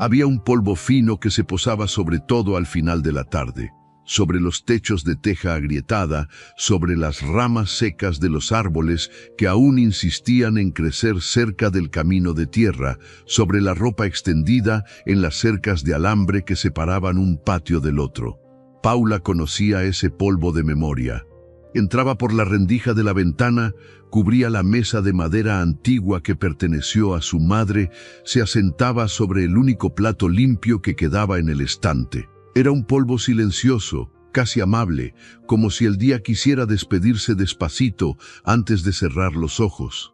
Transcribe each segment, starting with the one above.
Había un polvo fino que se posaba sobre todo al final de la tarde, sobre los techos de teja agrietada, sobre las ramas secas de los árboles que aún insistían en crecer cerca del camino de tierra, sobre la ropa extendida en las cercas de alambre que separaban un patio del otro. Paula conocía ese polvo de memoria. Entraba por la rendija de la ventana, cubría la mesa de madera antigua que perteneció a su madre, se asentaba sobre el único plato limpio que quedaba en el estante. Era un polvo silencioso, casi amable, como si el día quisiera despedirse despacito antes de cerrar los ojos.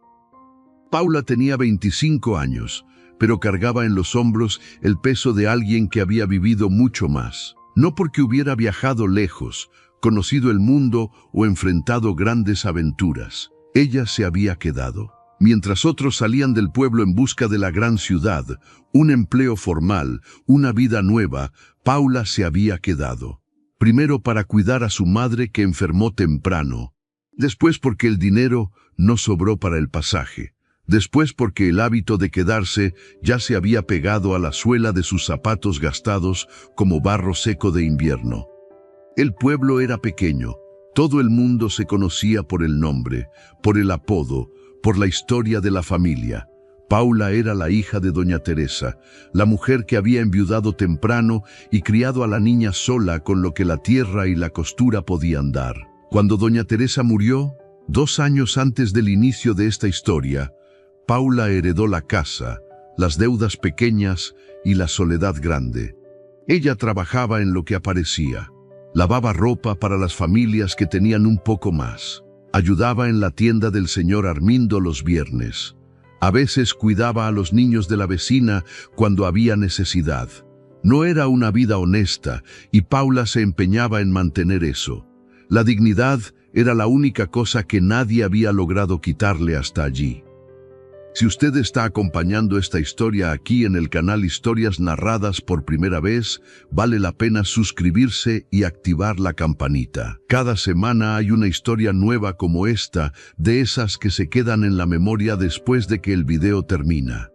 Paula tenía 25 años, pero cargaba en los hombros el peso de alguien que había vivido mucho más. No porque hubiera viajado lejos, conocido el mundo o enfrentado grandes aventuras. Ella se había quedado. Mientras otros salían del pueblo en busca de la gran ciudad, un empleo formal, una vida nueva, Paula se había quedado. Primero para cuidar a su madre que enfermó temprano. Después porque el dinero no sobró para el pasaje. Después porque el hábito de quedarse ya se había pegado a la suela de sus zapatos gastados como barro seco de invierno. El pueblo era pequeño. Todo el mundo se conocía por el nombre, por el apodo, por la historia de la familia. Paula era la hija de doña Teresa, la mujer que había enviudado temprano y criado a la niña sola con lo que la tierra y la costura podían dar. Cuando doña Teresa murió, 2 años antes del inicio de esta historia, Paula heredó la casa, las deudas pequeñas y la soledad grande. Ella trabajaba en lo que aparecía. Lavaba ropa para las familias que tenían un poco más. Ayudaba en la tienda del señor Armindo los viernes. A veces cuidaba a los niños de la vecina cuando había necesidad. No era una vida honesta y Paula se empeñaba en mantener eso. La dignidad era la única cosa que nadie había logrado quitarle hasta allí. Si usted está acompañando esta historia aquí en el canal Historias Narradas por primera vez, vale la pena suscribirse y activar la campanita. Cada semana hay una historia nueva como esta, de esas que se quedan en la memoria después de que el video termina.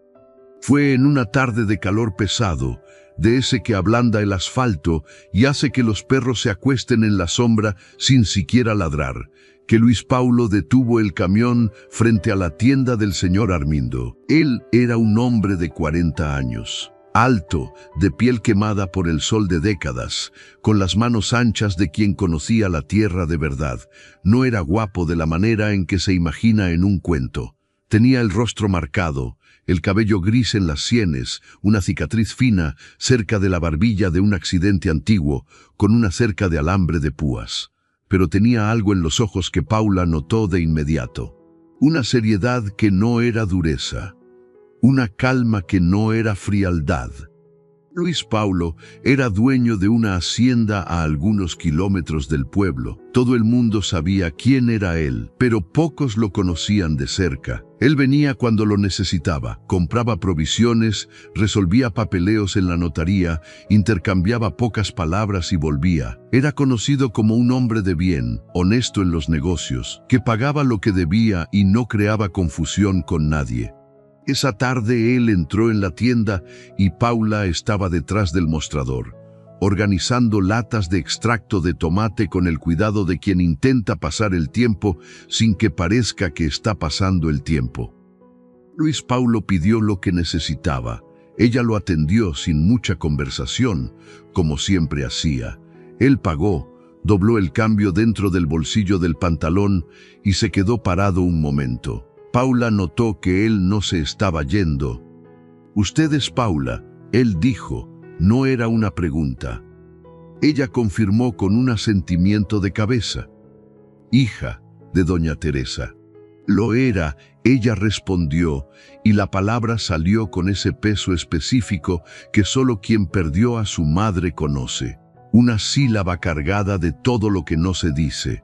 Fue en una tarde de calor pesado, de ese que ablanda el asfalto y hace que los perros se acuesten en la sombra sin siquiera ladrar, que Luis Paulo detuvo el camión frente a la tienda del señor Armindo. Él era un hombre de 40 años, alto, de piel quemada por el sol de décadas, con las manos anchas de quien conocía la tierra de verdad. No era guapo de la manera en que se imagina en un cuento. Tenía el rostro marcado, el cabello gris en las sienes, una cicatriz fina cerca de la barbilla de un accidente antiguo, con una cerca de alambre de púas. Pero tenía algo en los ojos que Paula notó de inmediato. Una seriedad que no era dureza. Una calma que no era frialdad. Luis Paulo era dueño de una hacienda a algunos kilómetros del pueblo. Todo el mundo sabía quién era él, pero pocos lo conocían de cerca. Él venía cuando lo necesitaba, compraba provisiones, resolvía papeleos en la notaría, intercambiaba pocas palabras y volvía. Era conocido como un hombre de bien, honesto en los negocios, que pagaba lo que debía y no creaba confusión con nadie. Esa tarde él entró en la tienda y Paula estaba detrás del mostrador, organizando latas de extracto de tomate con el cuidado de quien intenta pasar el tiempo sin que parezca que está pasando el tiempo. Luis Paulo pidió lo que necesitaba. Ella lo atendió sin mucha conversación, como siempre hacía. Él pagó, dobló el cambio dentro del bolsillo del pantalón y se quedó parado un momento. Paula notó que él no se estaba yendo. «Usted es Paula», él dijo, no era una pregunta. Ella confirmó con un asentimiento de cabeza. «Hija de doña Teresa». «Lo era», ella respondió, y la palabra salió con ese peso específico que solo quien perdió a su madre conoce. Una sílaba cargada de todo lo que no se dice.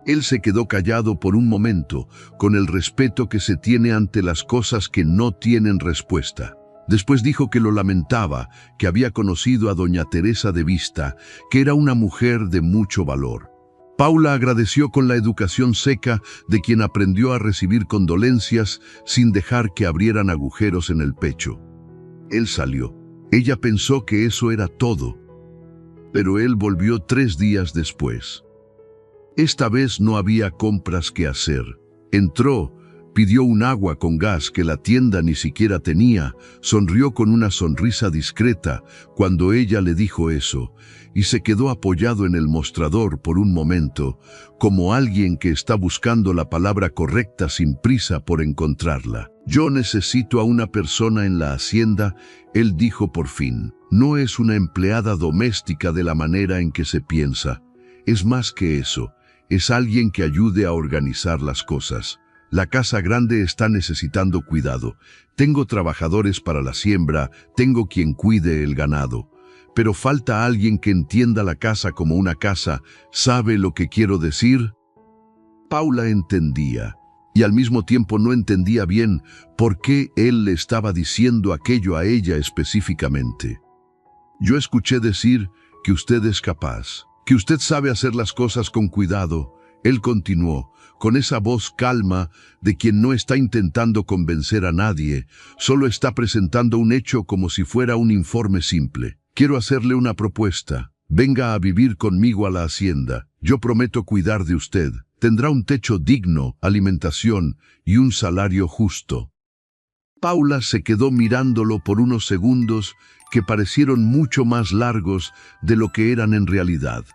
Él se quedó callado por un momento, con el respeto que se tiene ante las cosas que no tienen respuesta. Después dijo que lo lamentaba, que había conocido a doña Teresa de vista, que era una mujer de mucho valor. Paula agradeció con la educación seca de quien aprendió a recibir condolencias sin dejar que abrieran agujeros en el pecho. Él salió. Ella pensó que eso era todo, pero él volvió 3 días después. Esta vez no había compras que hacer. Entró, pidió un agua con gas que la tienda ni siquiera tenía, sonrió con una sonrisa discreta cuando ella le dijo eso, y se quedó apoyado en el mostrador por un momento, como alguien que está buscando la palabra correcta sin prisa por encontrarla. «Yo necesito a una persona en la hacienda», él dijo por fin. No es una empleada doméstica de la manera en que se piensa. Es más que eso. Es alguien que ayude a organizar las cosas. La casa grande está necesitando cuidado. Tengo trabajadores para la siembra, tengo quien cuide el ganado. Pero falta alguien que entienda la casa como una casa. ¿Sabe lo que quiero decir? Paula entendía, y al mismo tiempo no entendía bien por qué él le estaba diciendo aquello a ella específicamente. «Yo escuché decir que usted es capaz, que usted sabe hacer las cosas con cuidado», él continuó, con esa voz calma de quien no está intentando convencer a nadie, solo está presentando un hecho como si fuera un informe simple. «Quiero hacerle una propuesta. Venga a vivir conmigo a la hacienda. Yo prometo cuidar de usted. Tendrá un techo digno, alimentación y un salario justo». Paula se quedó mirándolo por unos segundos que parecieron mucho más largos de lo que eran en realidad.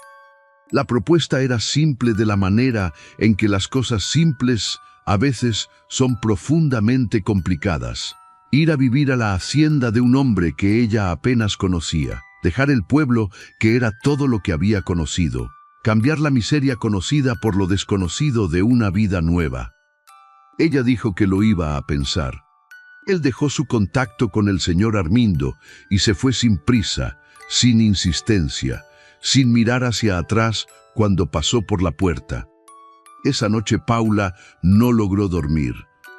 La propuesta era simple de la manera en que las cosas simples a veces son profundamente complicadas. Ir a vivir a la hacienda de un hombre que ella apenas conocía, dejar el pueblo que era todo lo que había conocido, cambiar la miseria conocida por lo desconocido de una vida nueva. Ella dijo que lo iba a pensar. Él dejó su contacto con el señor Armindo y se fue sin prisa, sin insistencia, sin mirar hacia atrás cuando pasó por la puerta. Esa noche Paula no logró dormir.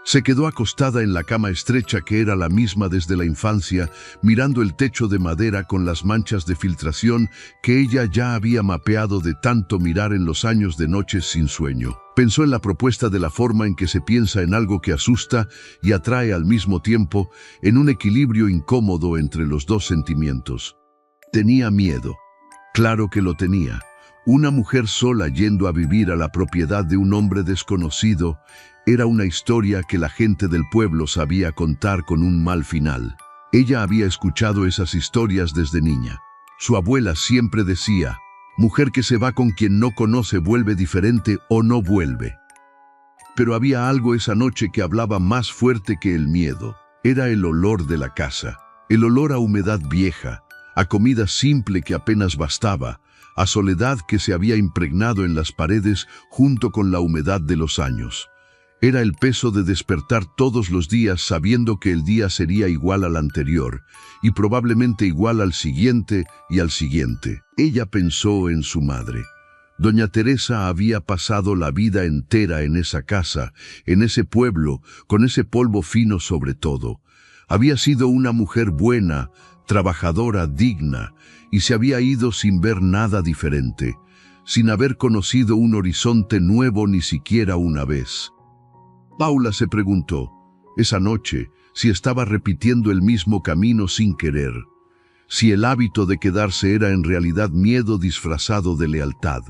Se quedó acostada en la cama estrecha que era la misma desde la infancia, mirando el techo de madera con las manchas de filtración que ella ya había mapeado de tanto mirar en los años de noches sin sueño. Pensó en la propuesta de la forma en que se piensa en algo que asusta y atrae al mismo tiempo, en un equilibrio incómodo entre los dos sentimientos. Tenía miedo. Claro que lo tenía. Una mujer sola yendo a vivir a la propiedad de un hombre desconocido era una historia que la gente del pueblo sabía contar con un mal final. Ella había escuchado esas historias desde niña. Su abuela siempre decía: «Mujer que se va con quien no conoce vuelve diferente o no vuelve». Pero había algo esa noche que hablaba más fuerte que el miedo. Era el olor de la casa, el olor a humedad vieja, a comida simple que apenas bastaba, a soledad que se había impregnado en las paredes junto con la humedad de los años. Era el peso de despertar todos los días sabiendo que el día sería igual al anterior, y probablemente igual al siguiente y al siguiente. Ella pensó en su madre. Doña Teresa había pasado la vida entera en esa casa, en ese pueblo, con ese polvo fino sobre todo. Había sido una mujer buena, trabajadora, digna, y se había ido sin ver nada diferente, sin haber conocido un horizonte nuevo ni siquiera una vez. Paula se preguntó, esa noche, si estaba repitiendo el mismo camino sin querer, si el hábito de quedarse era en realidad miedo disfrazado de lealtad.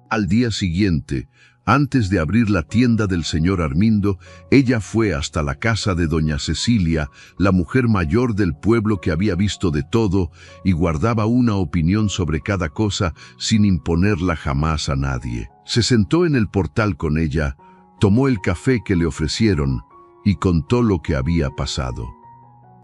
Al día siguiente, antes de abrir la tienda del señor Armindo, ella fue hasta la casa de doña Cecilia, la mujer mayor del pueblo que había visto de todo y guardaba una opinión sobre cada cosa sin imponerla jamás a nadie. Se sentó en el portal con ella, tomó el café que le ofrecieron y contó lo que había pasado.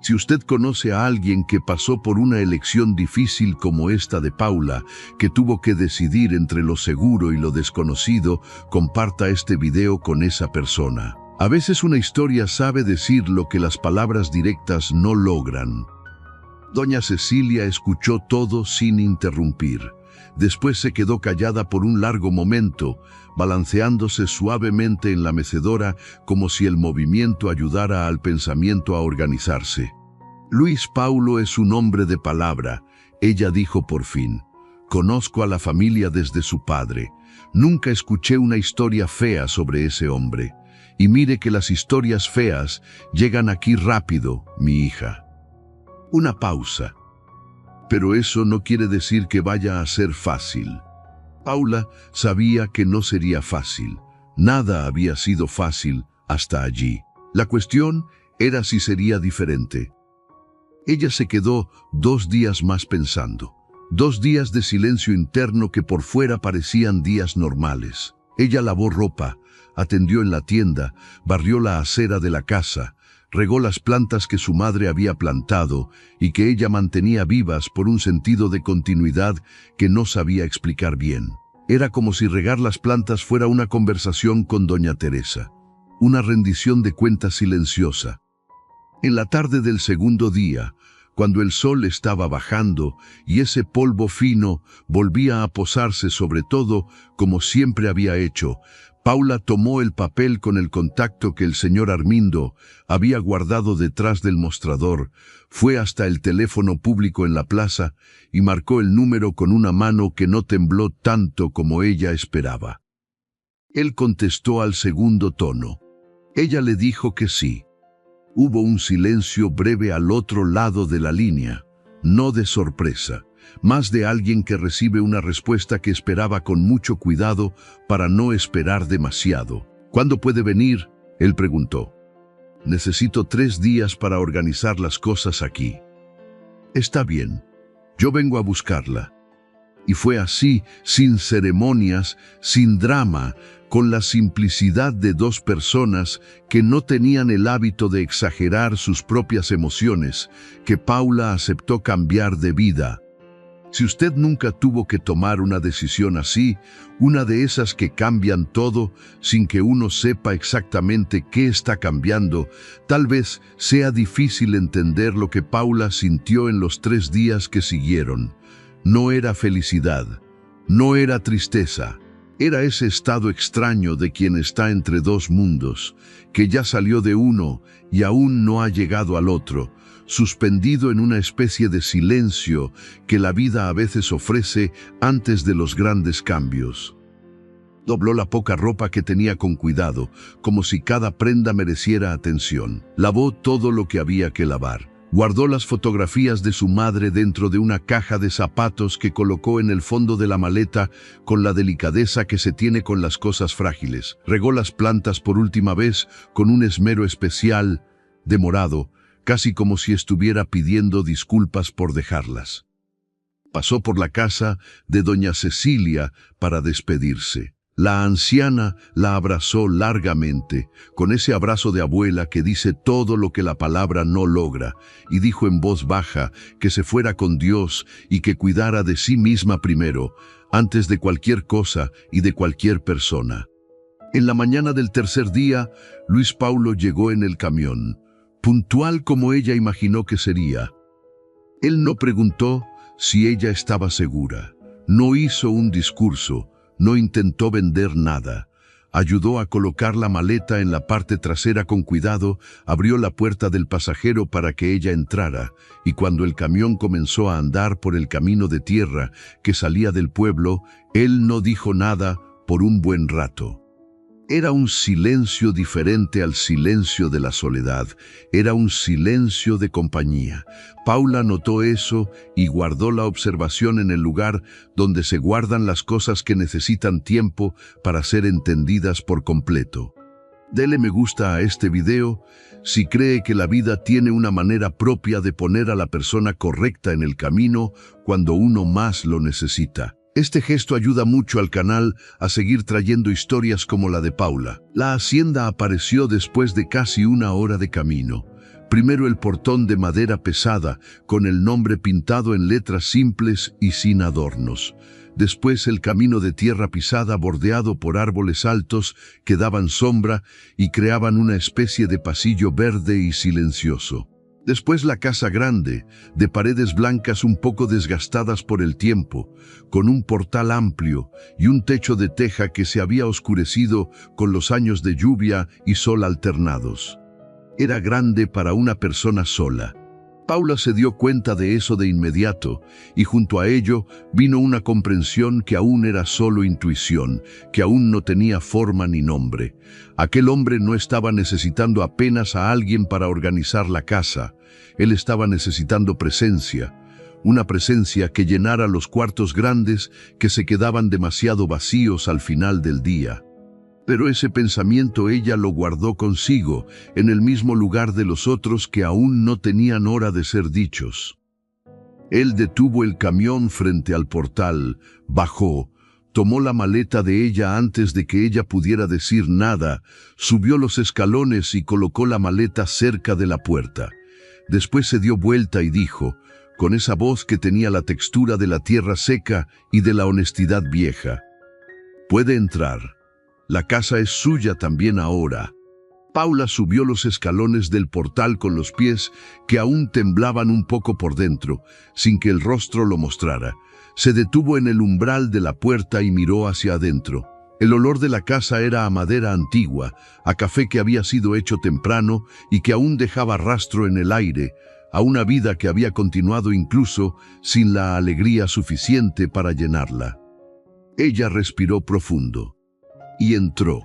Si usted conoce a alguien que pasó por una elección difícil como esta de Paula, que tuvo que decidir entre lo seguro y lo desconocido, comparta este video con esa persona. A veces una historia sabe decir lo que las palabras directas no logran. Doña Cecilia escuchó todo sin interrumpir. Después se quedó callada por un largo momento, balanceándose suavemente en la mecedora como si el movimiento ayudara al pensamiento a organizarse. Luis Paulo es un hombre de palabra, ella dijo por fin. Conozco a la familia desde su padre. Nunca escuché una historia fea sobre ese hombre. Y mire que las historias feas llegan aquí rápido, mi hija. Una pausa. Pero eso no quiere decir que vaya a ser fácil. Paula sabía que no sería fácil. Nada había sido fácil hasta allí. La cuestión era si sería diferente. Ella se quedó 2 días más pensando. 2 días de silencio interno que por fuera parecían días normales. Ella lavó ropa, atendió en la tienda, barrió la acera de la casa, regó las plantas que su madre había plantado y que ella mantenía vivas por un sentido de continuidad que no sabía explicar bien. Era como si regar las plantas fuera una conversación con doña Teresa, una rendición de cuentas silenciosa. En la tarde del segundo día, cuando el sol estaba bajando y ese polvo fino volvía a posarse sobre todo como siempre había hecho, Paula tomó el papel con el contacto que el señor Armindo había guardado detrás del mostrador, fue hasta el teléfono público en la plaza y marcó el número con una mano que no tembló tanto como ella esperaba. Él contestó al segundo tono. Ella le dijo que sí. Hubo un silencio breve al otro lado de la línea, no de sorpresa, más de alguien que recibe una respuesta que esperaba con mucho cuidado para no esperar demasiado. ¿Cuándo puede venir?, él preguntó. Necesito 3 días para organizar las cosas aquí. Está bien, yo vengo a buscarla. Y fue así, sin ceremonias, sin drama, con la simplicidad de 2 personas que no tenían el hábito de exagerar sus propias emociones, que Paula aceptó cambiar de vida. Si usted nunca tuvo que tomar una decisión así, una de esas que cambian todo sin que uno sepa exactamente qué está cambiando, tal vez sea difícil entender lo que Paula sintió en los 3 días que siguieron. No era felicidad, no era tristeza, era ese estado extraño de quien está entre 2 mundos, que ya salió de uno y aún no ha llegado al otro, suspendido en una especie de silencio que la vida a veces ofrece antes de los grandes cambios. Dobló la poca ropa que tenía con cuidado, como si cada prenda mereciera atención. Lavó todo lo que había que lavar. Guardó las fotografías de su madre dentro de una caja de zapatos que colocó en el fondo de la maleta con la delicadeza que se tiene con las cosas frágiles. Regó las plantas por última vez con un esmero especial, demorado, casi como si estuviera pidiendo disculpas por dejarlas. Pasó por la casa de doña Cecilia para despedirse. La anciana la abrazó largamente, con ese abrazo de abuela que dice todo lo que la palabra no logra, y dijo en voz baja que se fuera con Dios y que cuidara de sí misma primero, antes de cualquier cosa y de cualquier persona. En la mañana del tercer día, Luis Paulo llegó en el camión, puntual como ella imaginó que sería. Él no preguntó si ella estaba segura, no hizo un discurso, no intentó vender nada. Ayudó a colocar la maleta en la parte trasera con cuidado, abrió la puerta del pasajero para que ella entrara, y cuando el camión comenzó a andar por el camino de tierra que salía del pueblo, él no dijo nada por un buen rato. Era un silencio diferente al silencio de la soledad, era un silencio de compañía. Paula notó eso y guardó la observación en el lugar donde se guardan las cosas que necesitan tiempo para ser entendidas por completo. Dele me gusta a este video si cree que la vida tiene una manera propia de poner a la persona correcta en el camino cuando uno más lo necesita. Este gesto ayuda mucho al canal a seguir trayendo historias como la de Paula. La hacienda apareció después de casi 1 hora de camino. Primero el portón de madera pesada, con el nombre pintado en letras simples y sin adornos. Después el camino de tierra pisada bordeado por árboles altos que daban sombra y creaban una especie de pasillo verde y silencioso. Después la casa grande, de paredes blancas un poco desgastadas por el tiempo, con un portal amplio y un techo de teja que se había oscurecido con los años de lluvia y sol alternados. Era grande para una persona sola. Paula se dio cuenta de eso de inmediato, y junto a ello vino una comprensión que aún era solo intuición, que aún no tenía forma ni nombre. Aquel hombre no estaba necesitando apenas a alguien para organizar la casa. Él estaba necesitando presencia, una presencia que llenara los cuartos grandes que se quedaban demasiado vacíos al final del día. Pero ese pensamiento ella lo guardó consigo, en el mismo lugar de los otros que aún no tenían hora de ser dichos. Él detuvo el camión frente al portal, bajó, tomó la maleta de ella antes de que ella pudiera decir nada, subió los escalones y colocó la maleta cerca de la puerta. Después se dio vuelta y dijo, con esa voz que tenía la textura de la tierra seca y de la honestidad vieja: «Puede entrar. La casa es suya también ahora». Paula subió los escalones del portal con los pies que aún temblaban un poco por dentro, sin que el rostro lo mostrara. Se detuvo en el umbral de la puerta y miró hacia adentro. El olor de la casa era a madera antigua, a café que había sido hecho temprano y que aún dejaba rastro en el aire, a una vida que había continuado incluso sin la alegría suficiente para llenarla. Ella respiró profundo y entró.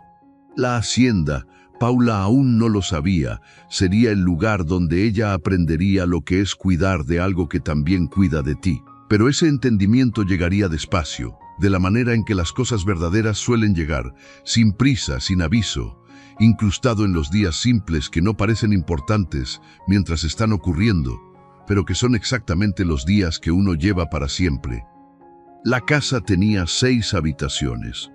La hacienda, Paula aún no lo sabía, sería el lugar donde ella aprendería lo que es cuidar de algo que también cuida de ti. Pero ese entendimiento llegaría despacio, de la manera en que las cosas verdaderas suelen llegar, sin prisa, sin aviso, incrustado en los días simples que no parecen importantes mientras están ocurriendo, pero que son exactamente los días que uno lleva para siempre. La casa tenía 6 habitaciones.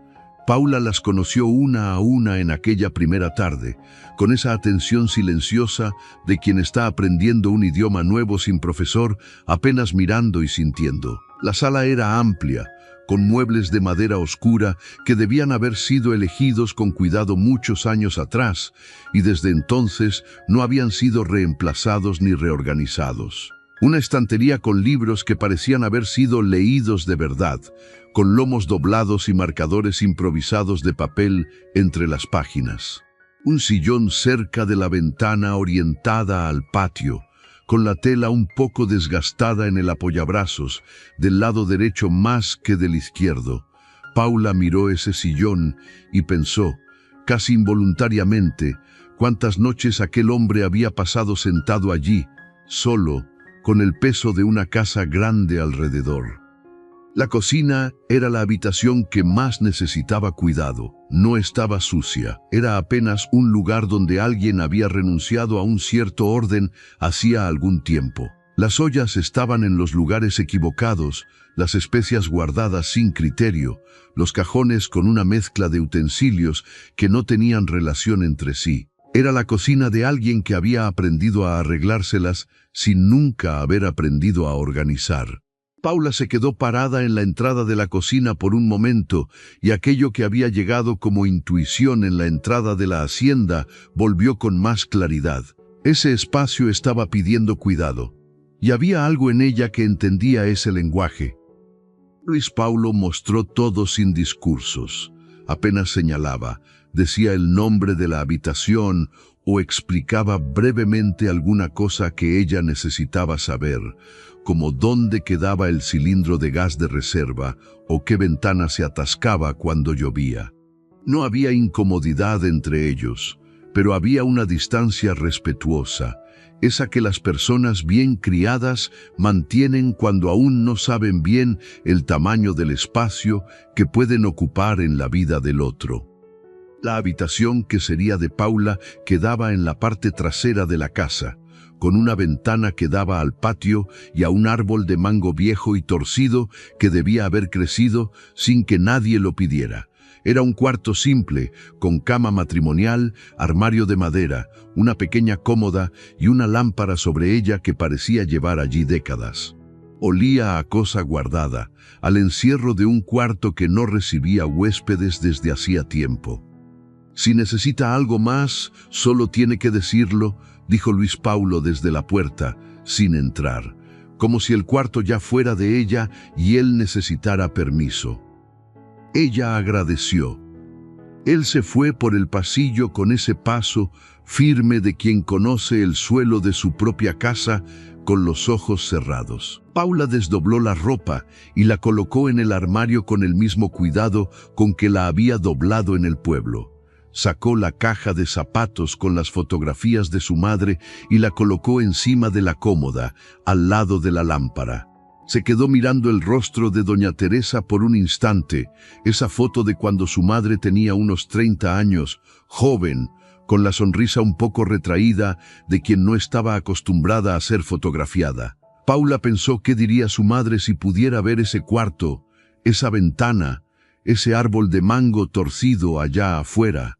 Paula las conoció una a una en aquella primera tarde, con esa atención silenciosa de quien está aprendiendo un idioma nuevo sin profesor, apenas mirando y sintiendo. La sala era amplia, con muebles de madera oscura que debían haber sido elegidos con cuidado muchos años atrás, y desde entonces no habían sido reemplazados ni reorganizados. Una estantería con libros que parecían haber sido leídos de verdad, con lomos doblados y marcadores improvisados de papel entre las páginas. Un sillón cerca de la ventana orientada al patio, con la tela un poco desgastada en el apoyabrazos, del lado derecho más que del izquierdo. Paula miró ese sillón y pensó, casi involuntariamente, cuántas noches aquel hombre había pasado sentado allí, solo, con el peso de una casa grande alrededor. La cocina era la habitación que más necesitaba cuidado. No estaba sucia, era apenas un lugar donde alguien había renunciado a un cierto orden hacía algún tiempo. Las ollas estaban en los lugares equivocados, las especias guardadas sin criterio, los cajones con una mezcla de utensilios que no tenían relación entre sí. Era la cocina de alguien que había aprendido a arreglárselas sin nunca haber aprendido a organizar. Paula se quedó parada en la entrada de la cocina por un momento y aquello que había llegado como intuición en la entrada de la hacienda volvió con más claridad. Ese espacio estaba pidiendo cuidado y había algo en ella que entendía ese lenguaje. Luis Paulo mostró todo sin discursos. Apenas señalaba, decía el nombre de la habitación o explicaba brevemente alguna cosa que ella necesitaba saber, como dónde quedaba el cilindro de gas de reserva o qué ventana se atascaba cuando llovía. No había incomodidad entre ellos, pero había una distancia respetuosa, esa que las personas bien criadas mantienen cuando aún no saben bien el tamaño del espacio que pueden ocupar en la vida del otro. La habitación que sería de Paula quedaba en la parte trasera de la casa, con una ventana que daba al patio y a un árbol de mango viejo y torcido que debía haber crecido sin que nadie lo pidiera. Era un cuarto simple, con cama matrimonial, armario de madera, una pequeña cómoda y una lámpara sobre ella que parecía llevar allí décadas. Olía a cosa guardada, al encierro de un cuarto que no recibía huéspedes desde hacía tiempo. «Si necesita algo más, solo tiene que decirlo», dijo Luis Paulo desde la puerta, sin entrar, como si el cuarto ya fuera de ella y él necesitara permiso. Ella agradeció. Él se fue por el pasillo con ese paso firme de quien conoce el suelo de su propia casa, con los ojos cerrados. Paula desdobló la ropa y la colocó en el armario con el mismo cuidado con que la había doblado en el pueblo. Sacó la caja de zapatos con las fotografías de su madre y la colocó encima de la cómoda, al lado de la lámpara. Se quedó mirando el rostro de doña Teresa por un instante, esa foto de cuando su madre tenía unos 30 años, joven, con la sonrisa un poco retraída de quien no estaba acostumbrada a ser fotografiada. Paula pensó qué diría su madre si pudiera ver ese cuarto, esa ventana, ese árbol de mango torcido allá afuera.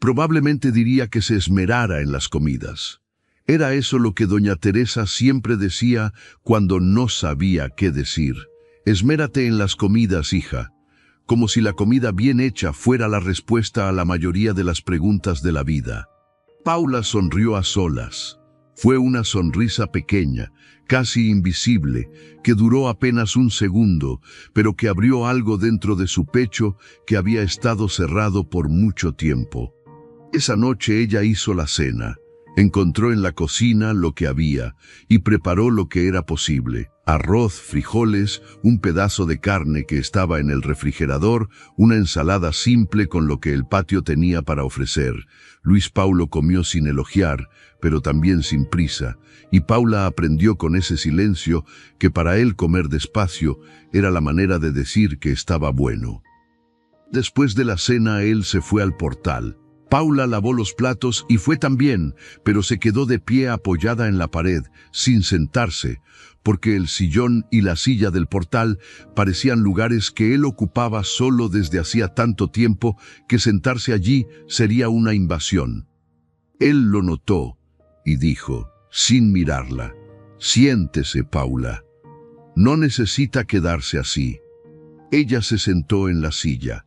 Probablemente diría que se esmerara en las comidas. Era eso lo que doña Teresa siempre decía cuando no sabía qué decir. Esmérate en las comidas, hija, como si la comida bien hecha fuera la respuesta a la mayoría de las preguntas de la vida. Paula sonrió a solas. Fue una sonrisa pequeña, casi invisible, que duró apenas un segundo, pero que abrió algo dentro de su pecho que había estado cerrado por mucho tiempo. Esa noche ella hizo la cena. Encontró en la cocina lo que había y preparó lo que era posible. Arroz, frijoles, un pedazo de carne que estaba en el refrigerador, una ensalada simple con lo que el patio tenía para ofrecer. Luis Paulo comió sin elogiar, pero también sin prisa, y Paula aprendió con ese silencio que para él comer despacio era la manera de decir que estaba bueno. Después de la cena él se fue al portal. Paula lavó los platos y fue también, pero se quedó de pie apoyada en la pared, sin sentarse, porque el sillón y la silla del portal parecían lugares que él ocupaba solo desde hacía tanto tiempo que sentarse allí sería una invasión. Él lo notó y dijo, sin mirarla, «Siéntese, Paula. No necesita quedarse así». Ella se sentó en la silla.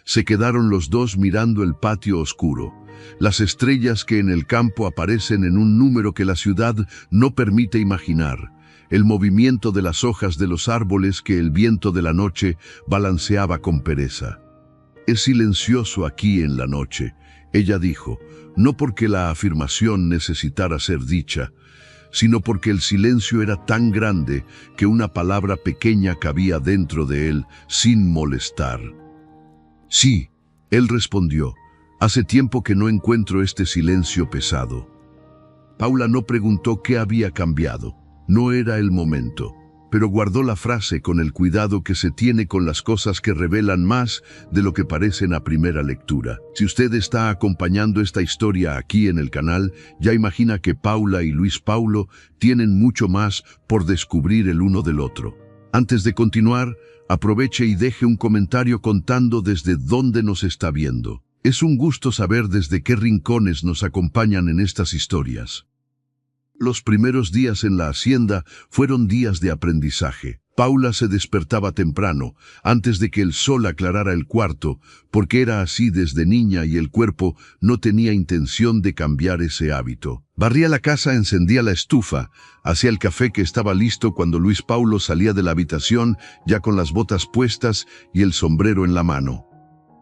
Se quedaron los dos mirando el patio oscuro, las estrellas que en el campo aparecen en un número que la ciudad no permite imaginar, el movimiento de las hojas de los árboles que el viento de la noche balanceaba con pereza. «Es silencioso aquí en la noche», ella dijo, no porque la afirmación necesitara ser dicha, sino porque el silencio era tan grande que una palabra pequeña cabía dentro de él sin molestar. «Sí», él respondió, «hace tiempo que no encuentro este silencio pesado». Paula no preguntó qué había cambiado, no era el momento, pero guardó la frase con el cuidado que se tiene con las cosas que revelan más de lo que parecen a primera lectura. Si usted está acompañando esta historia aquí en el canal, ya imagina que Paula y Luis Paulo tienen mucho más por descubrir el uno del otro. Antes de continuar, aproveche y deje un comentario contando desde dónde nos está viendo. Es un gusto saber desde qué rincones nos acompañan en estas historias. Los primeros días en la hacienda fueron días de aprendizaje. Paula se despertaba temprano, antes de que el sol aclarara el cuarto, porque era así desde niña y el cuerpo no tenía intención de cambiar ese hábito. Barría la casa, encendía la estufa, hacía el café que estaba listo cuando Luis Paulo salía de la habitación ya con las botas puestas y el sombrero en la mano.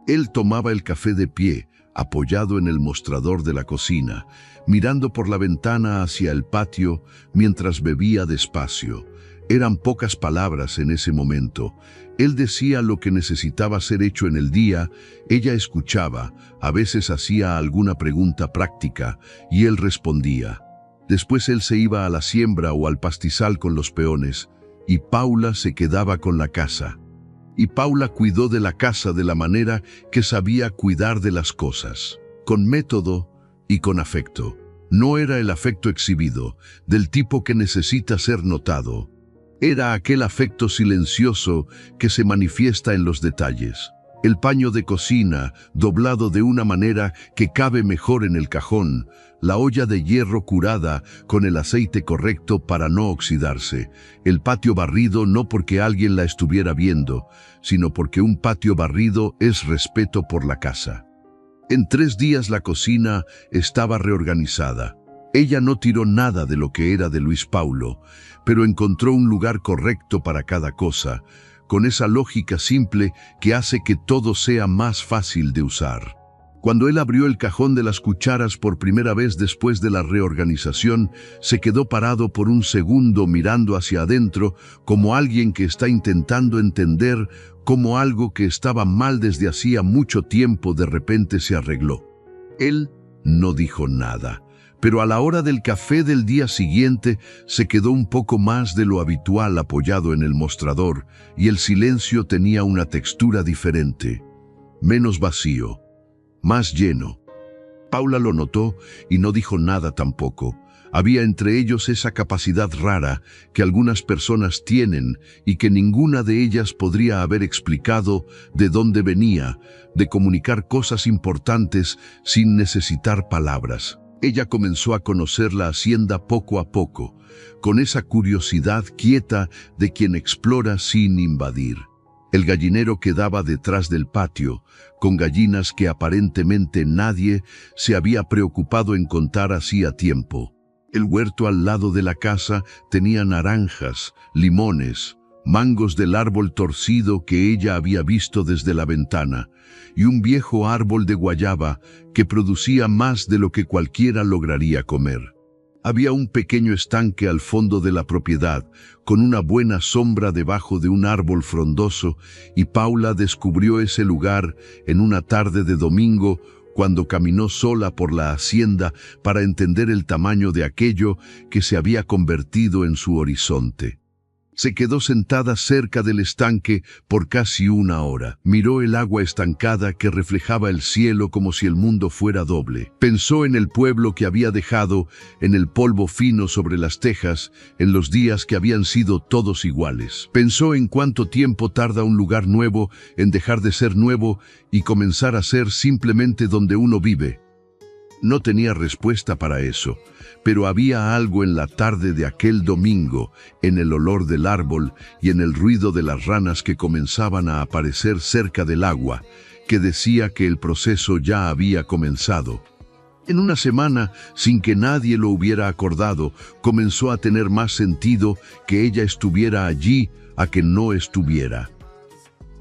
Él tomaba el café de pie, apoyado en el mostrador de la cocina, mirando por la ventana hacia el patio mientras bebía despacio. Eran pocas palabras en ese momento. Él decía lo que necesitaba ser hecho en el día, ella escuchaba, a veces hacía alguna pregunta práctica, y él respondía. Después él se iba a la siembra o al pastizal con los peones, y Paula se quedaba con la casa. Y Paula cuidó de la casa de la manera que sabía cuidar de las cosas, con método y con afecto. No era el afecto exhibido, del tipo que necesita ser notado. Era aquel afecto silencioso que se manifiesta en los detalles. El paño de cocina, doblado de una manera que cabe mejor en el cajón, la olla de hierro curada con el aceite correcto para no oxidarse, el patio barrido no porque alguien la estuviera viendo, sino porque un patio barrido es respeto por la casa. En 3 días la cocina estaba reorganizada. Ella no tiró nada de lo que era de Luis Paulo, pero encontró un lugar correcto para cada cosa, con esa lógica simple que hace que todo sea más fácil de usar. Cuando él abrió el cajón de las cucharas por primera vez después de la reorganización, se quedó parado por un segundo mirando hacia adentro como alguien que está intentando entender cómo algo que estaba mal desde hacía mucho tiempo de repente se arregló. Él no dijo nada, pero a la hora del café del día siguiente se quedó un poco más de lo habitual apoyado en el mostrador y el silencio tenía una textura diferente, menos vacío, más lleno. Paula lo notó y no dijo nada tampoco. Había entre ellos esa capacidad rara que algunas personas tienen y que ninguna de ellas podría haber explicado de dónde venía, de comunicar cosas importantes sin necesitar palabras. Ella comenzó a conocer la hacienda poco a poco, con esa curiosidad quieta de quien explora sin invadir. El gallinero quedaba detrás del patio, con gallinas que aparentemente nadie se había preocupado en contar hacía tiempo. El huerto al lado de la casa tenía naranjas, limones, mangos del árbol torcido que ella había visto desde la ventana, y un viejo árbol de guayaba que producía más de lo que cualquiera lograría comer. Había un pequeño estanque al fondo de la propiedad, con una buena sombra debajo de un árbol frondoso, y Paula descubrió ese lugar en una tarde de domingo cuando caminó sola por la hacienda para entender el tamaño de aquello que se había convertido en su horizonte. Se quedó sentada cerca del estanque por casi una hora. Miró el agua estancada que reflejaba el cielo como si el mundo fuera doble. Pensó en el pueblo que había dejado, en el polvo fino sobre las tejas, en los días que habían sido todos iguales. Pensó en cuánto tiempo tarda un lugar nuevo en dejar de ser nuevo y comenzar a ser simplemente donde uno vive. No tenía respuesta para eso, pero había algo en la tarde de aquel domingo, en el olor del árbol y en el ruido de las ranas que comenzaban a aparecer cerca del agua, que decía que el proceso ya había comenzado. En una semana, sin que nadie lo hubiera acordado, comenzó a tener más sentido que ella estuviera allí a que no estuviera.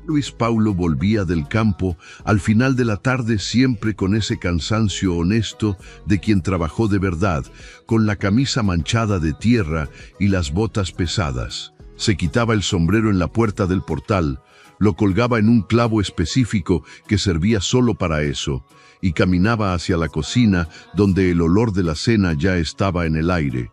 Luis Paulo volvía del campo al final de la tarde siempre con ese cansancio honesto de quien trabajó de verdad, con la camisa manchada de tierra y las botas pesadas. Se quitaba el sombrero en la puerta del portal, lo colgaba en un clavo específico que servía solo para eso, y caminaba hacia la cocina donde el olor de la cena ya estaba en el aire.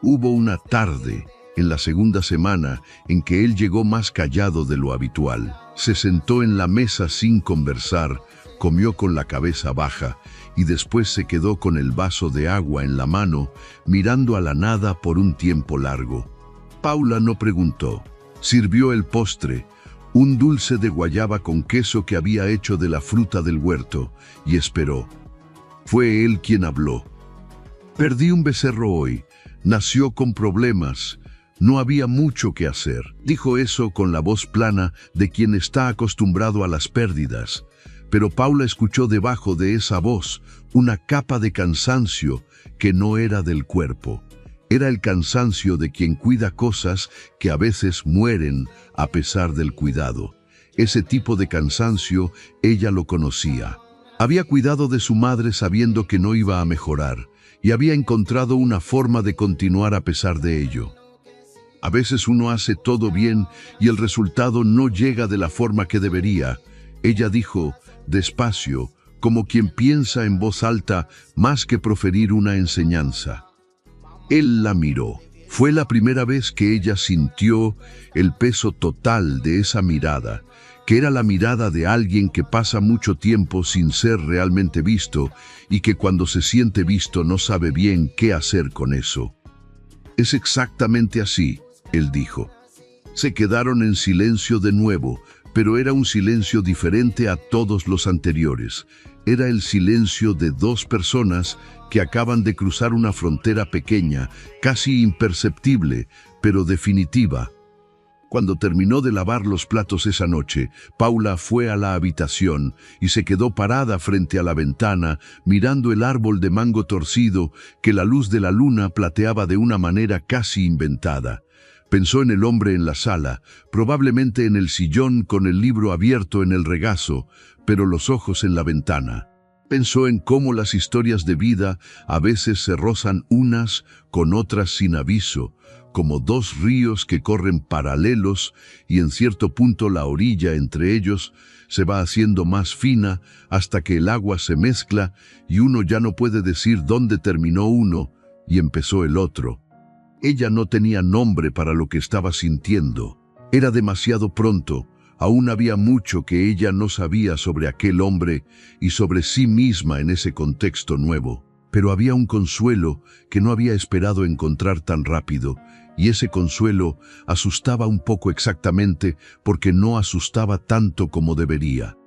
Hubo una tarde, en la segunda semana, en que él llegó más callado de lo habitual. Se sentó en la mesa sin conversar, comió con la cabeza baja y después se quedó con el vaso de agua en la mano, mirando a la nada por un tiempo largo. Paula no preguntó. Sirvió el postre, un dulce de guayaba con queso que había hecho de la fruta del huerto, y esperó. Fue él quien habló. Perdí un becerro hoy. Nació con problemas. No había mucho que hacer. Dijo eso con la voz plana de quien está acostumbrado a las pérdidas. Pero Paula escuchó debajo de esa voz una capa de cansancio que no era del cuerpo. Era el cansancio de quien cuida cosas que a veces mueren a pesar del cuidado. Ese tipo de cansancio ella lo conocía. Había cuidado de su madre sabiendo que no iba a mejorar y había encontrado una forma de continuar a pesar de ello. A veces uno hace todo bien y el resultado no llega de la forma que debería. Ella dijo, despacio, como quien piensa en voz alta más que proferir una enseñanza. Él la miró. Fue la primera vez que ella sintió el peso total de esa mirada, que era la mirada de alguien que pasa mucho tiempo sin ser realmente visto y que cuando se siente visto no sabe bien qué hacer con eso. Es exactamente así, él dijo. Se quedaron en silencio de nuevo, pero era un silencio diferente a todos los anteriores. Era el silencio de dos personas que acaban de cruzar una frontera pequeña, casi imperceptible, pero definitiva. Cuando terminó de lavar los platos esa noche, Paula fue a la habitación y se quedó parada frente a la ventana, mirando el árbol de mango torcido que la luz de la luna plateaba de una manera casi inventada. Pensó en el hombre en la sala, probablemente en el sillón con el libro abierto en el regazo, pero los ojos en la ventana. Pensó en cómo las historias de vida a veces se rozan unas con otras sin aviso, como dos ríos que corren paralelos y en cierto punto la orilla entre ellos se va haciendo más fina hasta que el agua se mezcla y uno ya no puede decir dónde terminó uno y empezó el otro. Ella no tenía nombre para lo que estaba sintiendo. Era demasiado pronto. Aún había mucho que ella no sabía sobre aquel hombre y sobre sí misma en ese contexto nuevo. Pero había un consuelo que no había esperado encontrar tan rápido, y ese consuelo asustaba un poco exactamente porque no asustaba tanto como debería.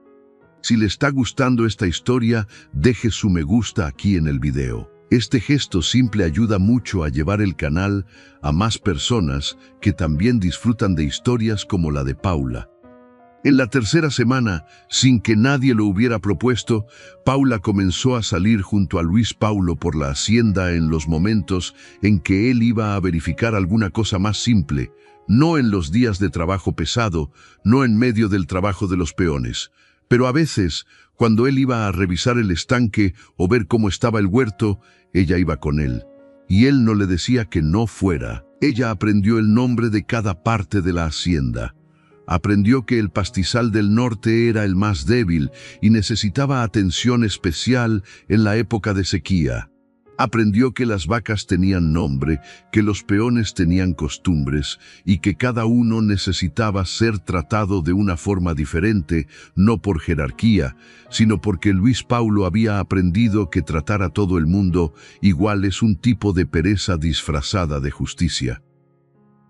Si le está gustando esta historia, deje su me gusta aquí en el video. Este gesto simple ayuda mucho a llevar el canal a más personas que también disfrutan de historias como la de Paula. En la tercera semana, sin que nadie lo hubiera propuesto, Paula comenzó a salir junto a Luis Paulo por la hacienda en los momentos en que él iba a verificar alguna cosa más simple, no en los días de trabajo pesado, no en medio del trabajo de los peones. Pero a veces, cuando él iba a revisar el estanque o ver cómo estaba el huerto, ella iba con él. Y él no le decía que no fuera. Ella aprendió el nombre de cada parte de la hacienda. Aprendió que el pastizal del norte era el más débil y necesitaba atención especial en la época de sequía. Aprendió que las vacas tenían nombre, que los peones tenían costumbres y que cada uno necesitaba ser tratado de una forma diferente, no por jerarquía, sino porque Luis Paulo había aprendido que tratar a todo el mundo igual es un tipo de pereza disfrazada de justicia.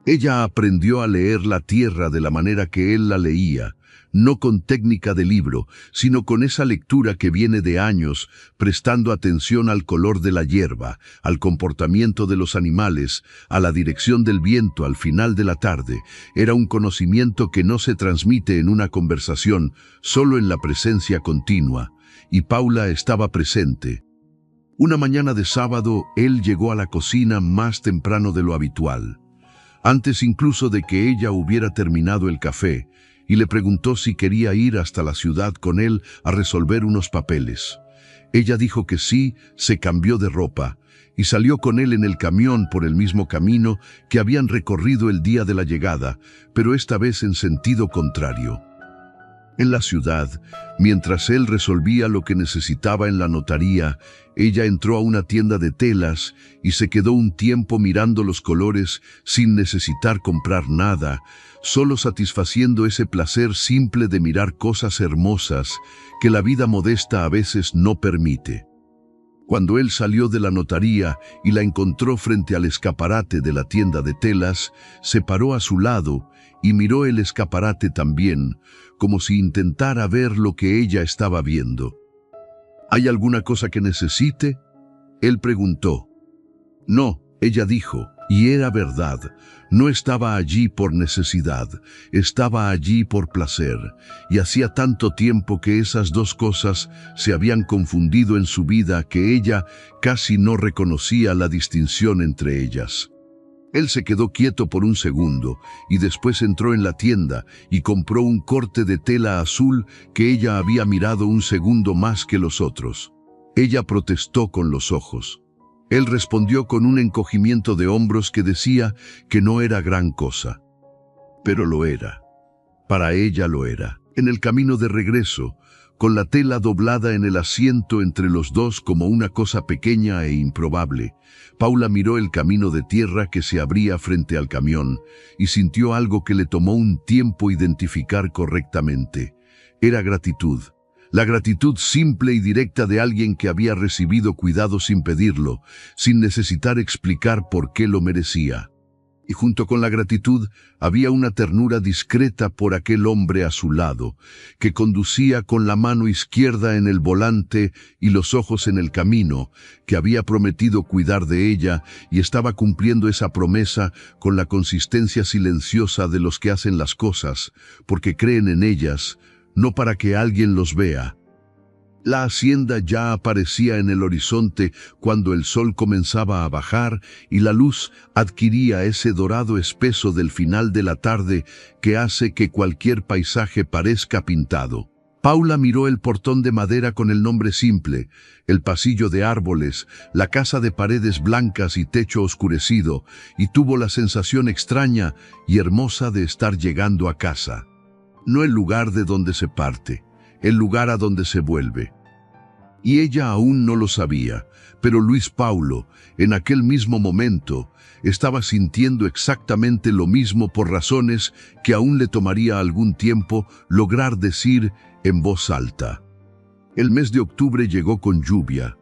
Ella aprendió a leer la tierra de la manera que él la leía, no con técnica de libro, sino con esa lectura que viene de años, prestando atención al color de la hierba, al comportamiento de los animales, a la dirección del viento al final de la tarde. Era un conocimiento que no se transmite en una conversación, solo en la presencia continua, y Paula estaba presente. Una mañana de sábado, él llegó a la cocina más temprano de lo habitual, antes incluso de que ella hubiera terminado el café, y le preguntó si quería ir hasta la ciudad con él a resolver unos papeles. Ella dijo que sí, se cambió de ropa, y salió con él en el camión por el mismo camino que habían recorrido el día de la llegada, pero esta vez en sentido contrario. En la ciudad, mientras él resolvía lo que necesitaba en la notaría, ella entró a una tienda de telas y se quedó un tiempo mirando los colores sin necesitar comprar nada, solo satisfaciendo ese placer simple de mirar cosas hermosas que la vida modesta a veces no permite. Cuando él salió de la notaría y la encontró frente al escaparate de la tienda de telas, se paró a su lado y miró el escaparate también, como si intentara ver lo que ella estaba viendo. ¿Hay alguna cosa que necesite?, él preguntó. No, ella dijo, y era verdad. No estaba allí por necesidad, estaba allí por placer, y hacía tanto tiempo que esas dos cosas se habían confundido en su vida que ella casi no reconocía la distinción entre ellas. Él se quedó quieto por un segundo y después entró en la tienda y compró un corte de tela azul que ella había mirado un segundo más que los otros. Ella protestó con los ojos. Él respondió con un encogimiento de hombros que decía que no era gran cosa. Pero lo era. Para ella lo era. En el camino de regreso, con la tela doblada en el asiento entre los dos como una cosa pequeña e improbable, Paula miró el camino de tierra que se abría frente al camión y sintió algo que le tomó un tiempo identificar correctamente. Era gratitud. La gratitud simple y directa de alguien que había recibido cuidado sin pedirlo, sin necesitar explicar por qué lo merecía. Y junto con la gratitud había una ternura discreta por aquel hombre a su lado, que conducía con la mano izquierda en el volante y los ojos en el camino, que había prometido cuidar de ella y estaba cumpliendo esa promesa con la consistencia silenciosa de los que hacen las cosas, porque creen en ellas, no para que alguien los vea. La hacienda ya aparecía en el horizonte cuando el sol comenzaba a bajar y la luz adquiría ese dorado espeso del final de la tarde que hace que cualquier paisaje parezca pintado. Paula miró el portón de madera con el nombre simple, el pasillo de árboles, la casa de paredes blancas y techo oscurecido, y tuvo la sensación extraña y hermosa de estar llegando a casa. No el lugar de donde se parte, el lugar a donde se vuelve. Y ella aún no lo sabía, pero Luis Paulo, en aquel mismo momento, estaba sintiendo exactamente lo mismo por razones que aún le tomaría algún tiempo lograr decir en voz alta. El mes de octubre llegó con lluvia.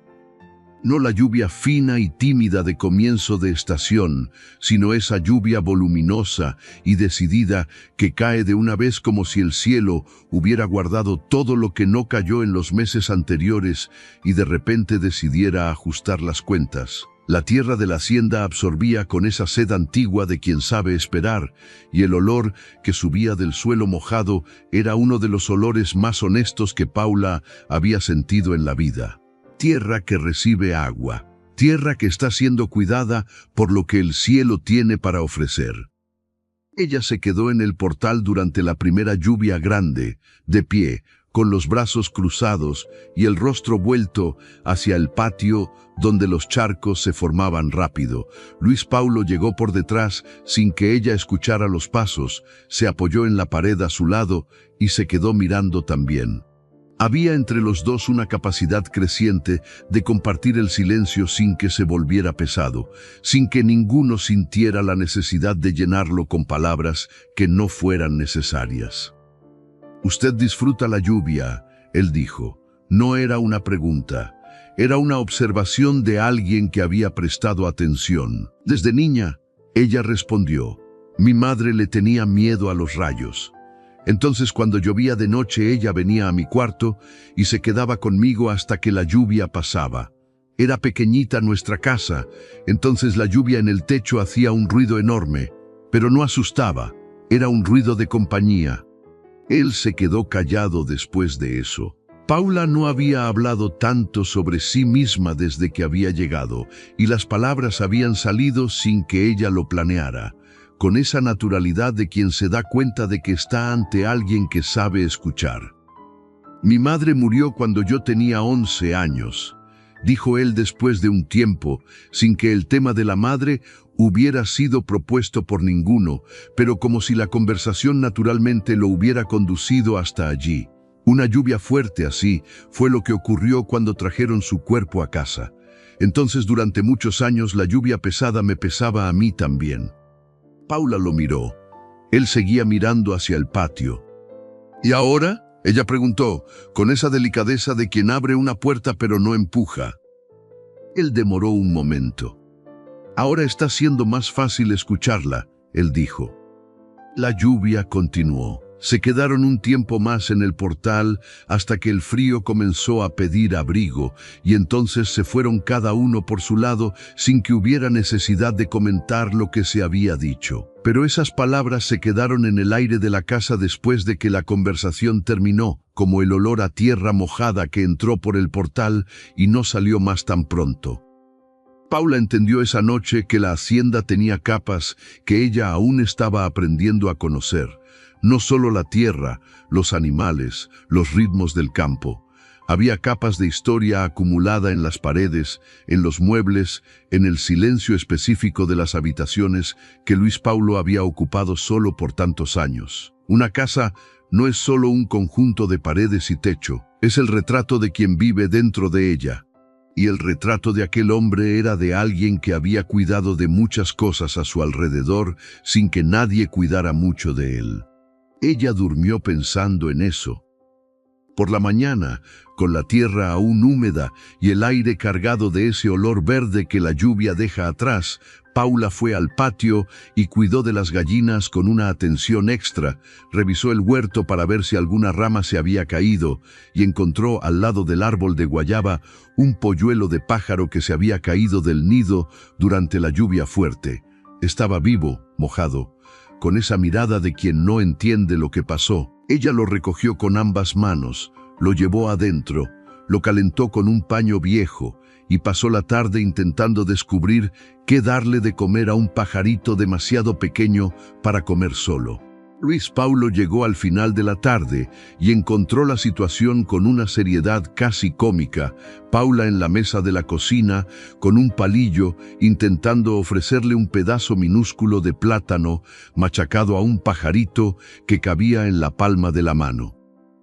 No la lluvia fina y tímida de comienzo de estación, sino esa lluvia voluminosa y decidida que cae de una vez como si el cielo hubiera guardado todo lo que no cayó en los meses anteriores y de repente decidiera ajustar las cuentas. La tierra de la hacienda absorbía con esa sed antigua de quien sabe esperar, y el olor que subía del suelo mojado era uno de los olores más honestos que Paula había sentido en la vida. Tierra que recibe agua, tierra que está siendo cuidada por lo que el cielo tiene para ofrecer. Ella se quedó en el portal durante la primera lluvia grande, de pie, con los brazos cruzados y el rostro vuelto hacia el patio donde los charcos se formaban rápido. Luis Paulo llegó por detrás sin que ella escuchara los pasos, se apoyó en la pared a su lado y se quedó mirando también. Había entre los dos una capacidad creciente de compartir el silencio sin que se volviera pesado, sin que ninguno sintiera la necesidad de llenarlo con palabras que no fueran necesarias. «Usted disfruta la lluvia», él dijo. No era una pregunta, era una observación de alguien que había prestado atención. Desde niña, ella respondió. Mi madre le tenía miedo a los rayos. Entonces cuando llovía de noche ella venía a mi cuarto y se quedaba conmigo hasta que la lluvia pasaba. Era pequeñita nuestra casa, entonces la lluvia en el techo hacía un ruido enorme, pero no asustaba, era un ruido de compañía. Él se quedó callado después de eso. Paula no había hablado tanto sobre sí misma desde que había llegado, y las palabras habían salido sin que ella lo planeara, con esa naturalidad de quien se da cuenta de que está ante alguien que sabe escuchar. Mi madre murió cuando yo tenía 11 años, dijo él después de un tiempo, sin que el tema de la madre hubiera sido propuesto por ninguno, pero como si la conversación naturalmente lo hubiera conducido hasta allí. Una lluvia fuerte así fue lo que ocurrió cuando trajeron su cuerpo a casa. Entonces durante muchos años la lluvia pesada me pesaba a mí también. Paula lo miró. Él seguía mirando hacia el patio. ¿Y ahora?, ella preguntó, con esa delicadeza de quien abre una puerta pero no empuja. Él demoró un momento. Ahora está siendo más fácil escucharla, él dijo. La lluvia continuó. Se quedaron un tiempo más en el portal hasta que el frío comenzó a pedir abrigo y entonces se fueron cada uno por su lado sin que hubiera necesidad de comentar lo que se había dicho. Pero esas palabras se quedaron en el aire de la casa después de que la conversación terminó, como el olor a tierra mojada que entró por el portal y no salió más tan pronto. Paula entendió esa noche que la hacienda tenía capas que ella aún estaba aprendiendo a conocer. No solo la tierra, los animales, los ritmos del campo. Había capas de historia acumulada en las paredes, en los muebles, en el silencio específico de las habitaciones que Luis Paulo había ocupado solo por tantos años. Una casa no es solo un conjunto de paredes y techo, es el retrato de quien vive dentro de ella. Y el retrato de aquel hombre era de alguien que había cuidado de muchas cosas a su alrededor sin que nadie cuidara mucho de él. Ella durmió pensando en eso. Por la mañana, con la tierra aún húmeda y el aire cargado de ese olor verde que la lluvia deja atrás, Paula fue al patio y cuidó de las gallinas con una atención extra, revisó el huerto para ver si alguna rama se había caído y encontró al lado del árbol de guayaba un polluelo de pájaro que se había caído del nido durante la lluvia fuerte. Estaba vivo, mojado, con esa mirada de quien no entiende lo que pasó. Ella lo recogió con ambas manos, lo llevó adentro, lo calentó con un paño viejo y pasó la tarde intentando descubrir qué darle de comer a un pajarito demasiado pequeño para comer solo. Luis Paulo llegó al final de la tarde y encontró la situación con una seriedad casi cómica. Paula en la mesa de la cocina, con un palillo, intentando ofrecerle un pedazo minúsculo de plátano machacado a un pajarito que cabía en la palma de la mano.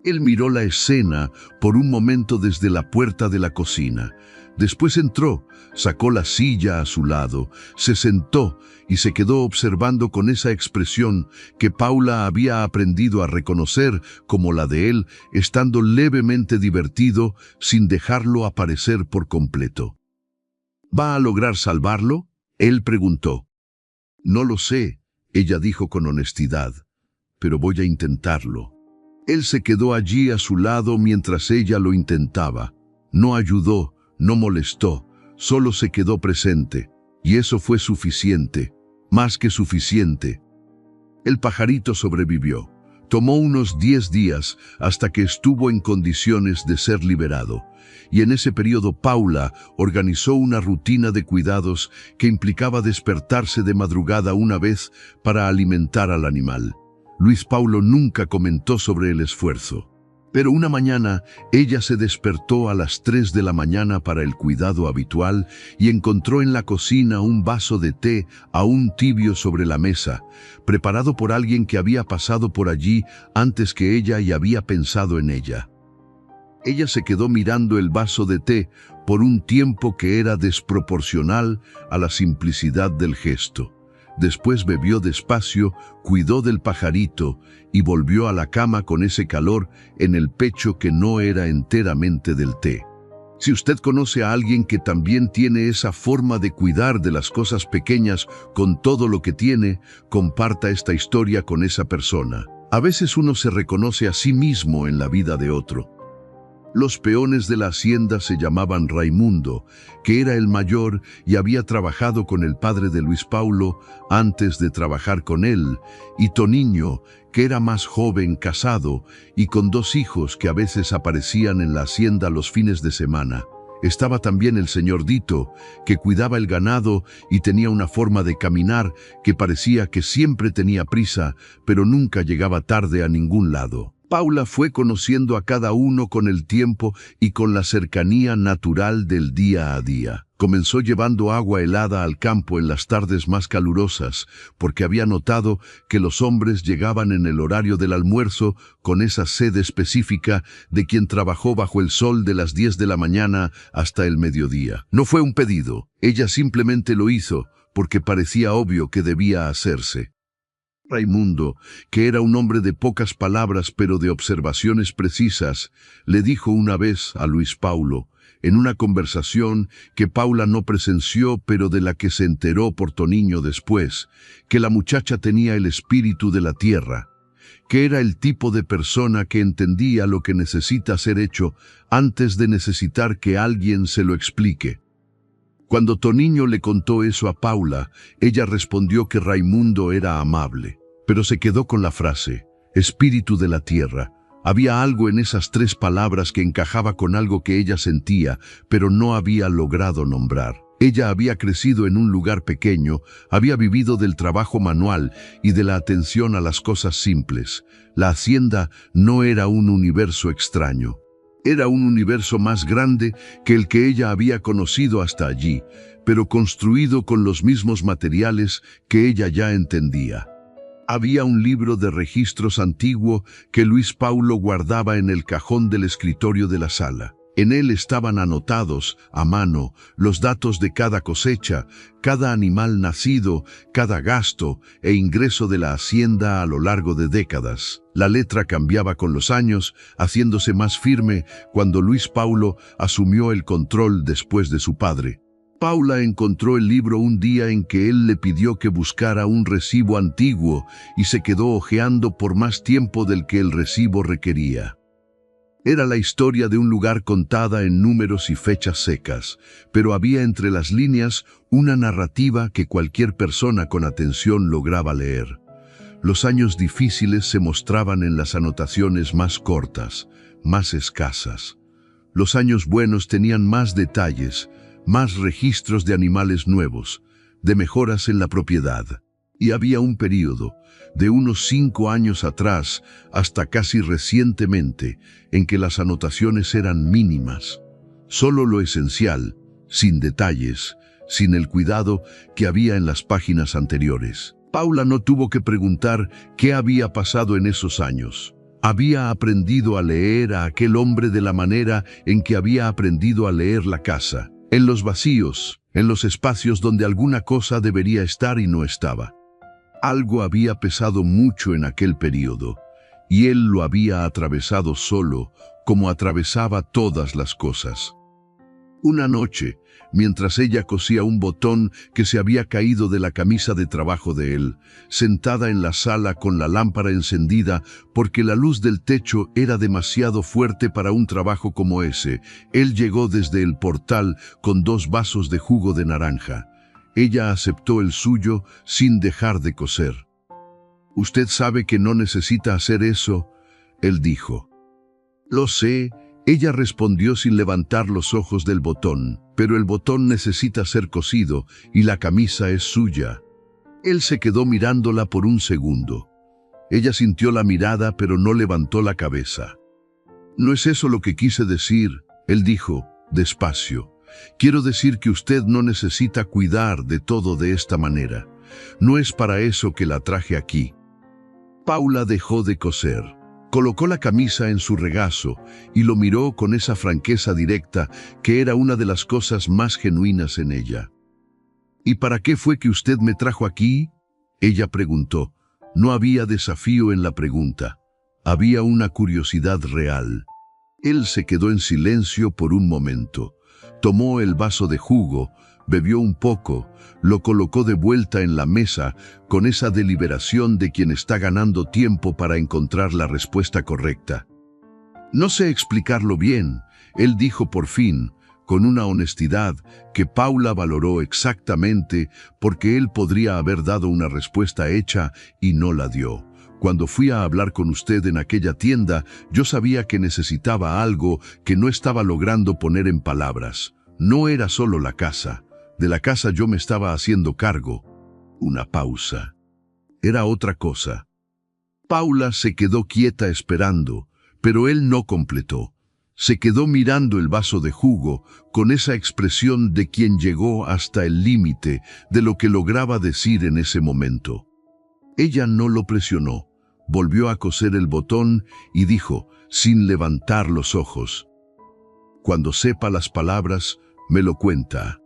Él miró la escena por un momento desde la puerta de la cocina. Después entró, sacó la silla a su lado, se sentó y se quedó observando con esa expresión que Paula había aprendido a reconocer como la de él, estando levemente divertido sin dejarlo aparecer por completo. ¿Va a lograr salvarlo?, él preguntó. No lo sé, ella dijo con honestidad, pero voy a intentarlo. Él se quedó allí a su lado mientras ella lo intentaba. No ayudó, no molestó, solo se quedó presente, y eso fue suficiente, más que suficiente. El pajarito sobrevivió. Tomó unos 10 días hasta que estuvo en condiciones de ser liberado, y en ese periodo Paula organizó una rutina de cuidados que implicaba despertarse de madrugada una vez para alimentar al animal. Luis Paulo nunca comentó sobre el esfuerzo. Pero una mañana, ella se despertó a las 3 de la mañana para el cuidado habitual y encontró en la cocina un vaso de té aún tibio sobre la mesa, preparado por alguien que había pasado por allí antes que ella y había pensado en ella. Ella se quedó mirando el vaso de té por un tiempo que era desproporcional a la simplicidad del gesto. Después bebió despacio, cuidó del pajarito y volvió a la cama con ese calor en el pecho que no era enteramente del té. Si usted conoce a alguien que también tiene esa forma de cuidar de las cosas pequeñas con todo lo que tiene, comparta esta historia con esa persona. A veces uno se reconoce a sí mismo en la vida de otro. Los peones de la hacienda se llamaban Raimundo, que era el mayor y había trabajado con el padre de Luis Paulo antes de trabajar con él, y Toniño, que era más joven, casado y con 2 hijos que a veces aparecían en la hacienda los fines de semana. Estaba también el señor Dito, que cuidaba el ganado y tenía una forma de caminar que parecía que siempre tenía prisa, pero nunca llegaba tarde a ningún lado. Paula fue conociendo a cada uno con el tiempo y con la cercanía natural del día a día. Comenzó llevando agua helada al campo en las tardes más calurosas, porque había notado que los hombres llegaban en el horario del almuerzo con esa sed específica de quien trabajó bajo el sol de las 10 de la mañana hasta el mediodía. No fue un pedido, ella simplemente lo hizo porque parecía obvio que debía hacerse. Raimundo, que era un hombre de pocas palabras pero de observaciones precisas, le dijo una vez a Luis Paulo, en una conversación que Paula no presenció pero de la que se enteró por Toniño después, que la muchacha tenía el espíritu de la tierra, que era el tipo de persona que entendía lo que necesita ser hecho antes de necesitar que alguien se lo explique. Cuando Toniño le contó eso a Paula, ella respondió que Raimundo era amable, pero se quedó con la frase, espíritu de la tierra. Había algo en esas 3 palabras que encajaba con algo que ella sentía, pero no había logrado nombrar. Ella había crecido en un lugar pequeño, había vivido del trabajo manual y de la atención a las cosas simples. La hacienda no era un universo extraño. Era un universo más grande que el que ella había conocido hasta allí, pero construido con los mismos materiales que ella ya entendía. Había un libro de registros antiguo que Luis Paulo guardaba en el cajón del escritorio de la sala. En él estaban anotados, a mano, los datos de cada cosecha, cada animal nacido, cada gasto e ingreso de la hacienda a lo largo de décadas. La letra cambiaba con los años, haciéndose más firme cuando Luis Paulo asumió el control después de su padre. Paula encontró el libro un día en que él le pidió que buscara un recibo antiguo y se quedó hojeando por más tiempo del que el recibo requería. Era la historia de un lugar contada en números y fechas secas, pero había entre las líneas una narrativa que cualquier persona con atención lograba leer. Los años difíciles se mostraban en las anotaciones más cortas, más escasas. Los años buenos tenían más detalles, más registros de animales nuevos, de mejoras en la propiedad. Y había un período, de unos 5 años atrás hasta casi recientemente, en que las anotaciones eran mínimas. Solo lo esencial, sin detalles, sin el cuidado que había en las páginas anteriores. Paula no tuvo que preguntar qué había pasado en esos años. Había aprendido a leer a aquel hombre de la manera en que había aprendido a leer la casa, en los vacíos, en los espacios donde alguna cosa debería estar y no estaba. Algo había pesado mucho en aquel período, y él lo había atravesado solo, como atravesaba todas las cosas. Una noche, mientras ella cosía un botón que se había caído de la camisa de trabajo de él, sentada en la sala con la lámpara encendida porque la luz del techo era demasiado fuerte para un trabajo como ese, él llegó desde el portal con 2 vasos de jugo de naranja. Ella aceptó el suyo sin dejar de coser. «Usted sabe que no necesita hacer eso», él dijo. «Lo sé», ella respondió sin levantar los ojos del botón, «pero el botón necesita ser cosido y la camisa es suya». Él se quedó mirándola por un segundo. Ella sintió la mirada pero no levantó la cabeza. «No es eso lo que quise decir», él dijo, despacio. «Quiero decir que usted no necesita cuidar de todo de esta manera. No es para eso que la traje aquí». Paula dejó de coser. Colocó la camisa en su regazo y lo miró con esa franqueza directa que era una de las cosas más genuinas en ella. «¿Y para qué fue que usted me trajo aquí?», ella preguntó. No había desafío en la pregunta. Había una curiosidad real. Él se quedó en silencio por un momento. Tomó el vaso de jugo, bebió un poco, lo colocó de vuelta en la mesa con esa deliberación de quien está ganando tiempo para encontrar la respuesta correcta. «No sé explicarlo bien», él dijo por fin, con una honestidad que Paula valoró exactamente porque él podría haber dado una respuesta hecha y no la dio. «Cuando fui a hablar con usted en aquella tienda, yo sabía que necesitaba algo que no estaba logrando poner en palabras. No era solo la casa. De la casa yo me estaba haciendo cargo». Una pausa. Era otra cosa. Paula se quedó quieta esperando, pero él no completó. Se quedó mirando el vaso de jugo con esa expresión de quien llegó hasta el límite de lo que lograba decir en ese momento. Ella no lo presionó, volvió a coser el botón y dijo, sin levantar los ojos: «Cuando sepa las palabras, me lo cuenta».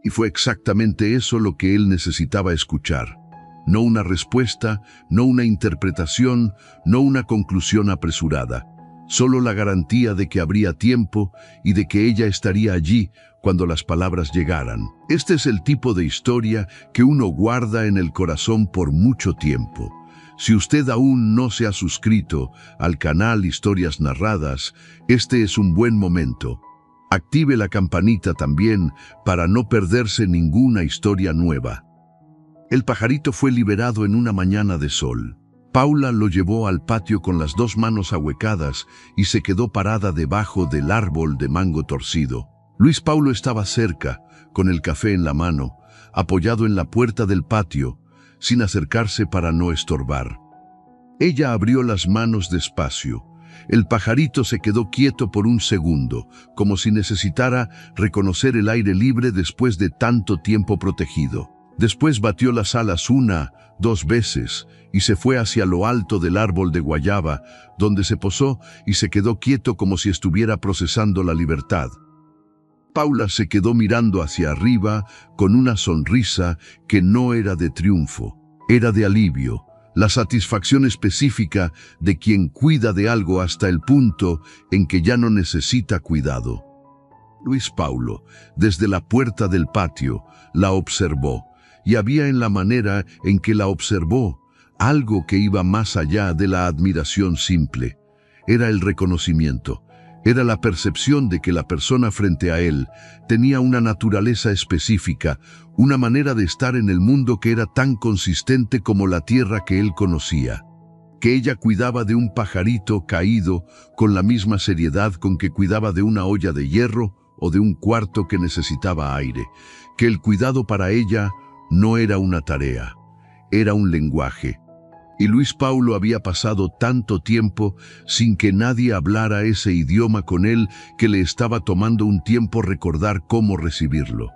Y fue exactamente eso lo que él necesitaba escuchar. No una respuesta, no una interpretación, no una conclusión apresurada. Solo la garantía de que habría tiempo y de que ella estaría allí cuando las palabras llegaran. Este es el tipo de historia que uno guarda en el corazón por mucho tiempo. Si usted aún no se ha suscrito al canal Historias Narradas, este es un buen momento. Active la campanita también para no perderse ninguna historia nueva. El pajarito fue liberado en una mañana de sol. Paula lo llevó al patio con las 2 manos ahuecadas y se quedó parada debajo del árbol de mango torcido. Luis Paulo estaba cerca, con el café en la mano, apoyado en la puerta del patio, sin acercarse para no estorbar. Ella abrió las manos despacio. El pajarito se quedó quieto por un segundo, como si necesitara reconocer el aire libre después de tanto tiempo protegido. Después batió las alas 1, 2 veces y se fue hacia lo alto del árbol de guayaba, donde se posó y se quedó quieto como si estuviera procesando la libertad. Paula se quedó mirando hacia arriba con una sonrisa que no era de triunfo, era de alivio. La satisfacción específica de quien cuida de algo hasta el punto en que ya no necesita cuidado. Luis Paulo, desde la puerta del patio, la observó, y había en la manera en que la observó algo que iba más allá de la admiración simple. Era el reconocimiento, era la percepción de que la persona frente a él tenía una naturaleza específica, una manera de estar en el mundo que era tan consistente como la tierra que él conocía. Que ella cuidaba de un pajarito caído con la misma seriedad con que cuidaba de una olla de hierro o de un cuarto que necesitaba aire. Que el cuidado para ella no era una tarea. era un lenguaje. Y Luis Paulo había pasado tanto tiempo sin que nadie hablara ese idioma con él que le estaba tomando un tiempo recordar cómo recibirlo.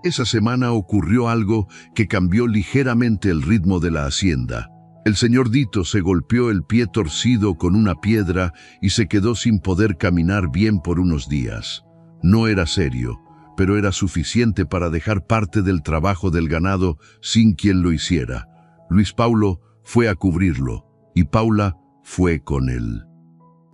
Esa semana ocurrió algo que cambió ligeramente el ritmo de la hacienda. El señor Dito se golpeó el pie torcido con una piedra y se quedó sin poder caminar bien por unos días. No era serio, pero era suficiente para dejar parte del trabajo del ganado sin quien lo hiciera. Luis Paulo fue a cubrirlo, y Paula fue con él.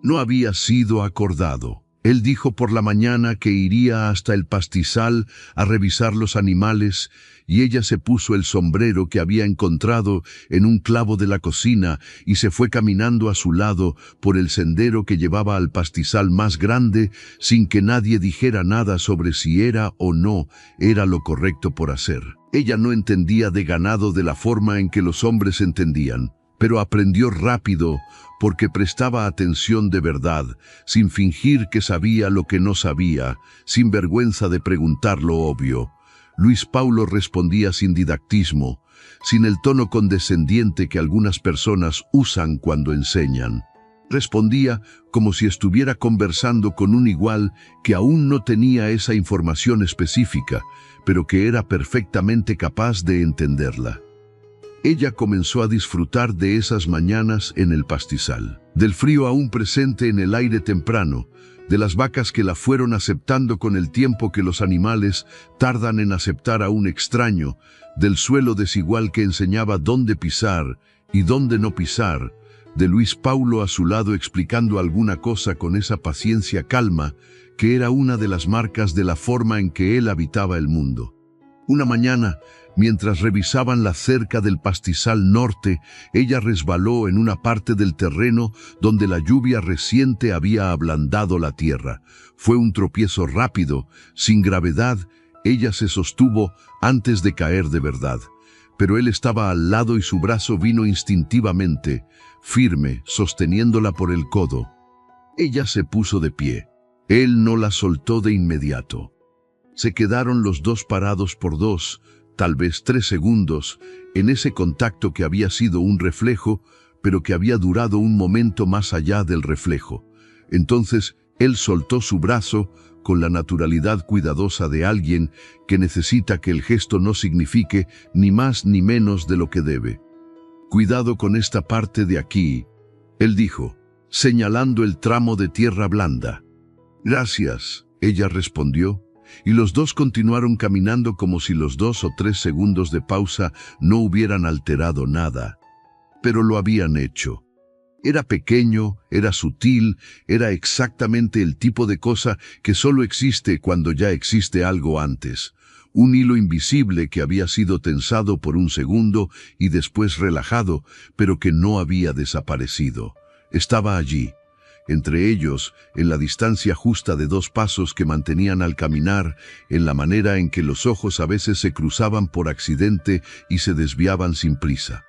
No había sido acordado. Él dijo por la mañana que iría hasta el pastizal a revisar los animales, y ella se puso el sombrero que había encontrado en un clavo de la cocina y se fue caminando a su lado por el sendero que llevaba al pastizal más grande sin que nadie dijera nada sobre si era o no era lo correcto por hacer. Ella no entendía de ganado de la forma en que los hombres entendían, pero aprendió rápido porque prestaba atención de verdad, sin fingir que sabía lo que no sabía, sin vergüenza de preguntar lo obvio. Luis Paulo respondía sin didactismo, sin el tono condescendiente que algunas personas usan cuando enseñan. Respondía como si estuviera conversando con un igual que aún no tenía esa información específica, pero que era perfectamente capaz de entenderla. Ella comenzó a disfrutar de esas mañanas en el pastizal, del frío aún presente en el aire temprano, de las vacas que la fueron aceptando con el tiempo que los animales tardan en aceptar a un extraño, del suelo desigual que enseñaba dónde pisar y dónde no pisar, de Luis Paulo a su lado explicando alguna cosa con esa paciencia calma que era una de las marcas de la forma en que él habitaba el mundo. Una mañana, mientras revisaban la cerca del pastizal norte, ella resbaló en una parte del terreno donde la lluvia reciente había ablandado la tierra. Fue un tropiezo rápido, sin gravedad. Ella se sostuvo antes de caer de verdad. Pero él estaba al lado y su brazo vino instintivamente, firme, sosteniéndola por el codo. Ella se puso de pie. Él no la soltó de inmediato. Se quedaron los dos parados por 2, tal vez 3 segundos, en ese contacto que había sido un reflejo, pero que había durado un momento más allá del reflejo. Entonces, él soltó su brazo con la naturalidad cuidadosa de alguien que necesita que el gesto no signifique ni más ni menos de lo que debe. «Cuidado con esta parte de aquí», él dijo, señalando el tramo de tierra blanda. «Gracias», ella respondió, y los dos continuaron caminando como si los 2 o 3 segundos de pausa no hubieran alterado nada. Pero lo habían hecho. Era pequeño, era sutil, era exactamente el tipo de cosa que solo existe cuando ya existe algo antes. Un hilo invisible que había sido tensado por un segundo y después relajado, pero que no había desaparecido. Estaba allí. Entre ellos, en la distancia justa de 2 pasos que mantenían al caminar, en la manera en que los ojos a veces se cruzaban por accidente y se desviaban sin prisa.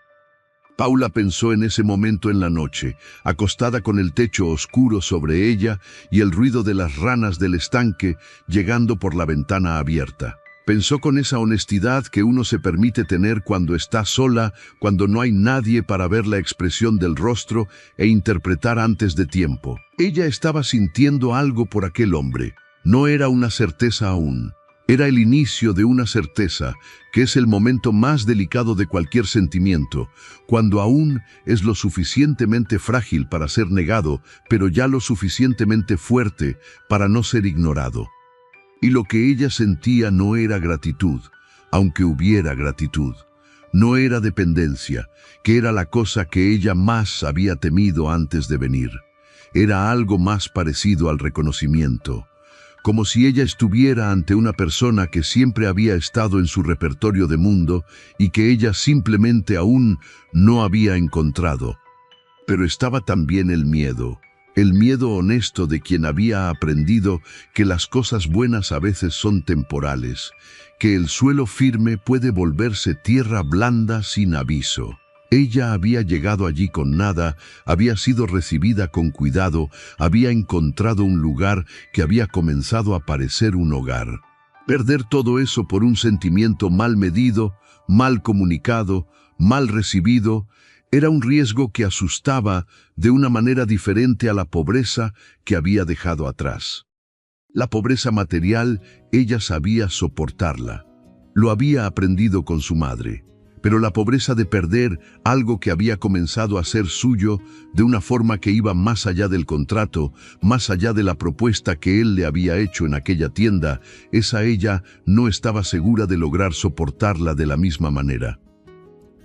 Paula pensó en ese momento en la noche, acostada con el techo oscuro sobre ella y el ruido de las ranas del estanque llegando por la ventana abierta. Pensó con esa honestidad que uno se permite tener cuando está sola, cuando no hay nadie para ver la expresión del rostro e interpretar antes de tiempo. Ella estaba sintiendo algo por aquel hombre. No era una certeza aún. Era el inicio de una certeza, que es el momento más delicado de cualquier sentimiento, cuando aún es lo suficientemente frágil para ser negado, pero ya lo suficientemente fuerte para no ser ignorado. Y lo que ella sentía no era gratitud, aunque hubiera gratitud. No era dependencia, que era la cosa que ella más había temido antes de venir. Era algo más parecido al reconocimiento, como si ella estuviera ante una persona que siempre había estado en su repertorio de mundo y que ella simplemente aún no había encontrado. Pero estaba también el miedo honesto de quien había aprendido que las cosas buenas a veces son temporales, que el suelo firme puede volverse tierra blanda sin aviso. Ella había llegado allí con nada, había sido recibida con cuidado, había encontrado un lugar que había comenzado a parecer un hogar. Perder todo eso por un sentimiento mal medido, mal comunicado, mal recibido, era un riesgo que asustaba de una manera diferente a la pobreza que había dejado atrás. La pobreza material, ella sabía soportarla. Lo había aprendido con su madre. Pero la pobreza de perder algo que había comenzado a ser suyo de una forma que iba más allá del contrato, más allá de la propuesta que él le había hecho en aquella tienda, esa ella no estaba segura de lograr soportarla de la misma manera.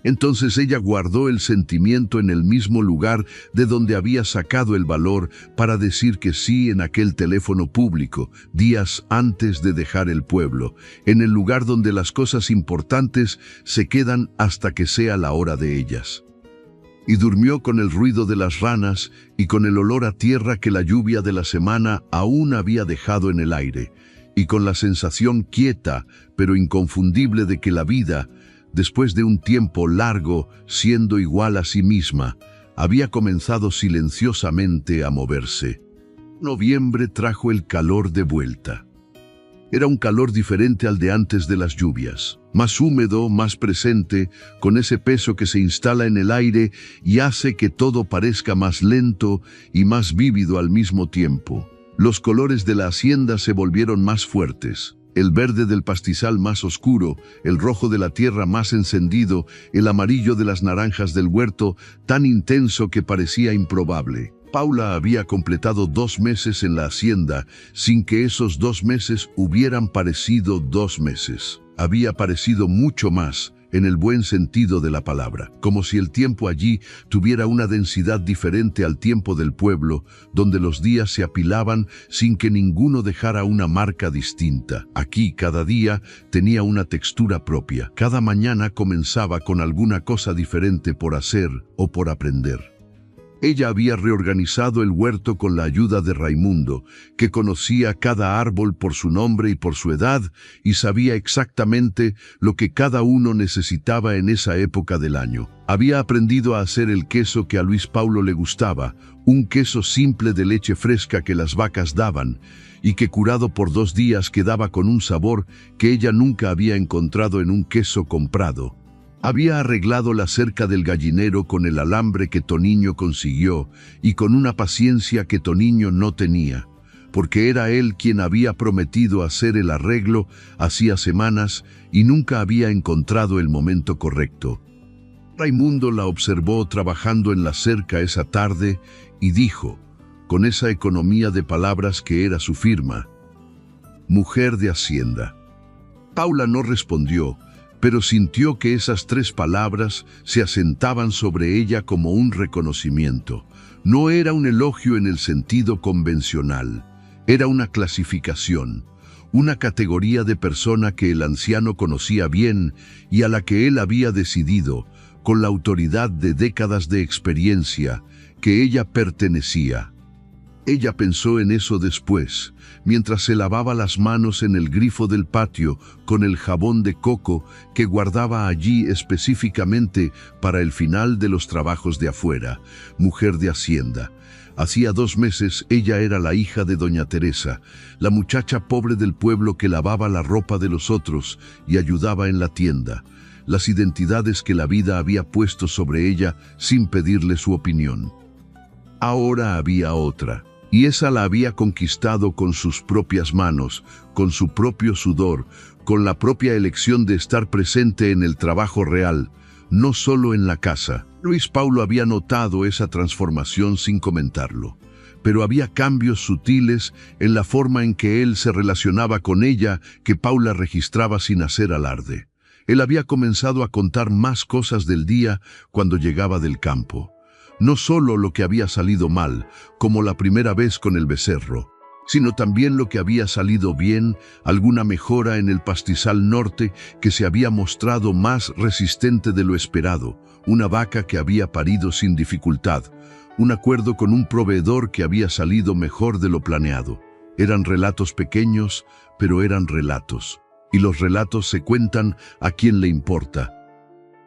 Entonces ella guardó el sentimiento en el mismo lugar de donde había sacado el valor para decir que sí en aquel teléfono público, días antes de dejar el pueblo, en el lugar donde las cosas importantes se quedan hasta que sea la hora de ellas. Y durmió con el ruido de las ranas y con el olor a tierra que la lluvia de la semana aún había dejado en el aire, y con la sensación quieta pero inconfundible de que la vida, después de un tiempo largo siendo igual a sí misma, había comenzado silenciosamente a moverse. Noviembre trajo el calor de vuelta. Era un calor diferente al de antes de las lluvias, más húmedo, más presente, con ese peso que se instala en el aire y hace que todo parezca más lento y más vívido al mismo tiempo. Los colores de la hacienda se volvieron más fuertes. El verde del pastizal más oscuro, el rojo de la tierra más encendido, el amarillo de las naranjas del huerto tan intenso que parecía improbable. Paula había completado 2 meses en la hacienda sin que esos 2 meses hubieran parecido 2 meses. Había parecido mucho más, en el buen sentido de la palabra, como si el tiempo allí tuviera una densidad diferente al tiempo del pueblo, donde los días se apilaban sin que ninguno dejara una marca distinta. Aquí cada día tenía una textura propia. Cada mañana comenzaba con alguna cosa diferente por hacer o por aprender. Ella había reorganizado el huerto con la ayuda de Raimundo, que conocía cada árbol por su nombre y por su edad, y sabía exactamente lo que cada uno necesitaba en esa época del año. Había aprendido a hacer el queso que a Luis Paulo le gustaba, un queso simple de leche fresca que las vacas daban, y que curado por 2 días quedaba con un sabor que ella nunca había encontrado en un queso comprado. Había arreglado la cerca del gallinero con el alambre que Toniño consiguió y con una paciencia que Toniño no tenía, porque era él quien había prometido hacer el arreglo hacía semanas y nunca había encontrado el momento correcto. Raimundo la observó trabajando en la cerca esa tarde y dijo, con esa economía de palabras que era su firma, «Mujer de Hacienda». Paula no respondió, pero sintió que esas 3 palabras se asentaban sobre ella como un reconocimiento. No era un elogio en el sentido convencional, era una clasificación, una categoría de persona que el anciano conocía bien y a la que él había decidido, con la autoridad de décadas de experiencia, que ella pertenecía. Ella pensó en eso después, mientras se lavaba las manos en el grifo del patio con el jabón de coco que guardaba allí específicamente para el final de los trabajos de afuera, mujer de Hacienda. Hacía 2 meses ella era la hija de doña Teresa, la muchacha pobre del pueblo que lavaba la ropa de los otros y ayudaba en la tienda, las identidades que la vida había puesto sobre ella sin pedirle su opinión. Ahora había otra. Y esa la había conquistado con sus propias manos, con su propio sudor, con la propia elección de estar presente en el trabajo real, no solo en la casa. Luis Paulo había notado esa transformación sin comentarlo, pero había cambios sutiles en la forma en que él se relacionaba con ella que Paula registraba sin hacer alarde. Él había comenzado a contar más cosas del día cuando llegaba del campo. No solo lo que había salido mal, como la primera vez con el becerro, sino también lo que había salido bien, alguna mejora en el pastizal norte que se había mostrado más resistente de lo esperado, una vaca que había parido sin dificultad, un acuerdo con un proveedor que había salido mejor de lo planeado. Eran relatos pequeños, pero eran relatos. Y los relatos se cuentan a quien le importa.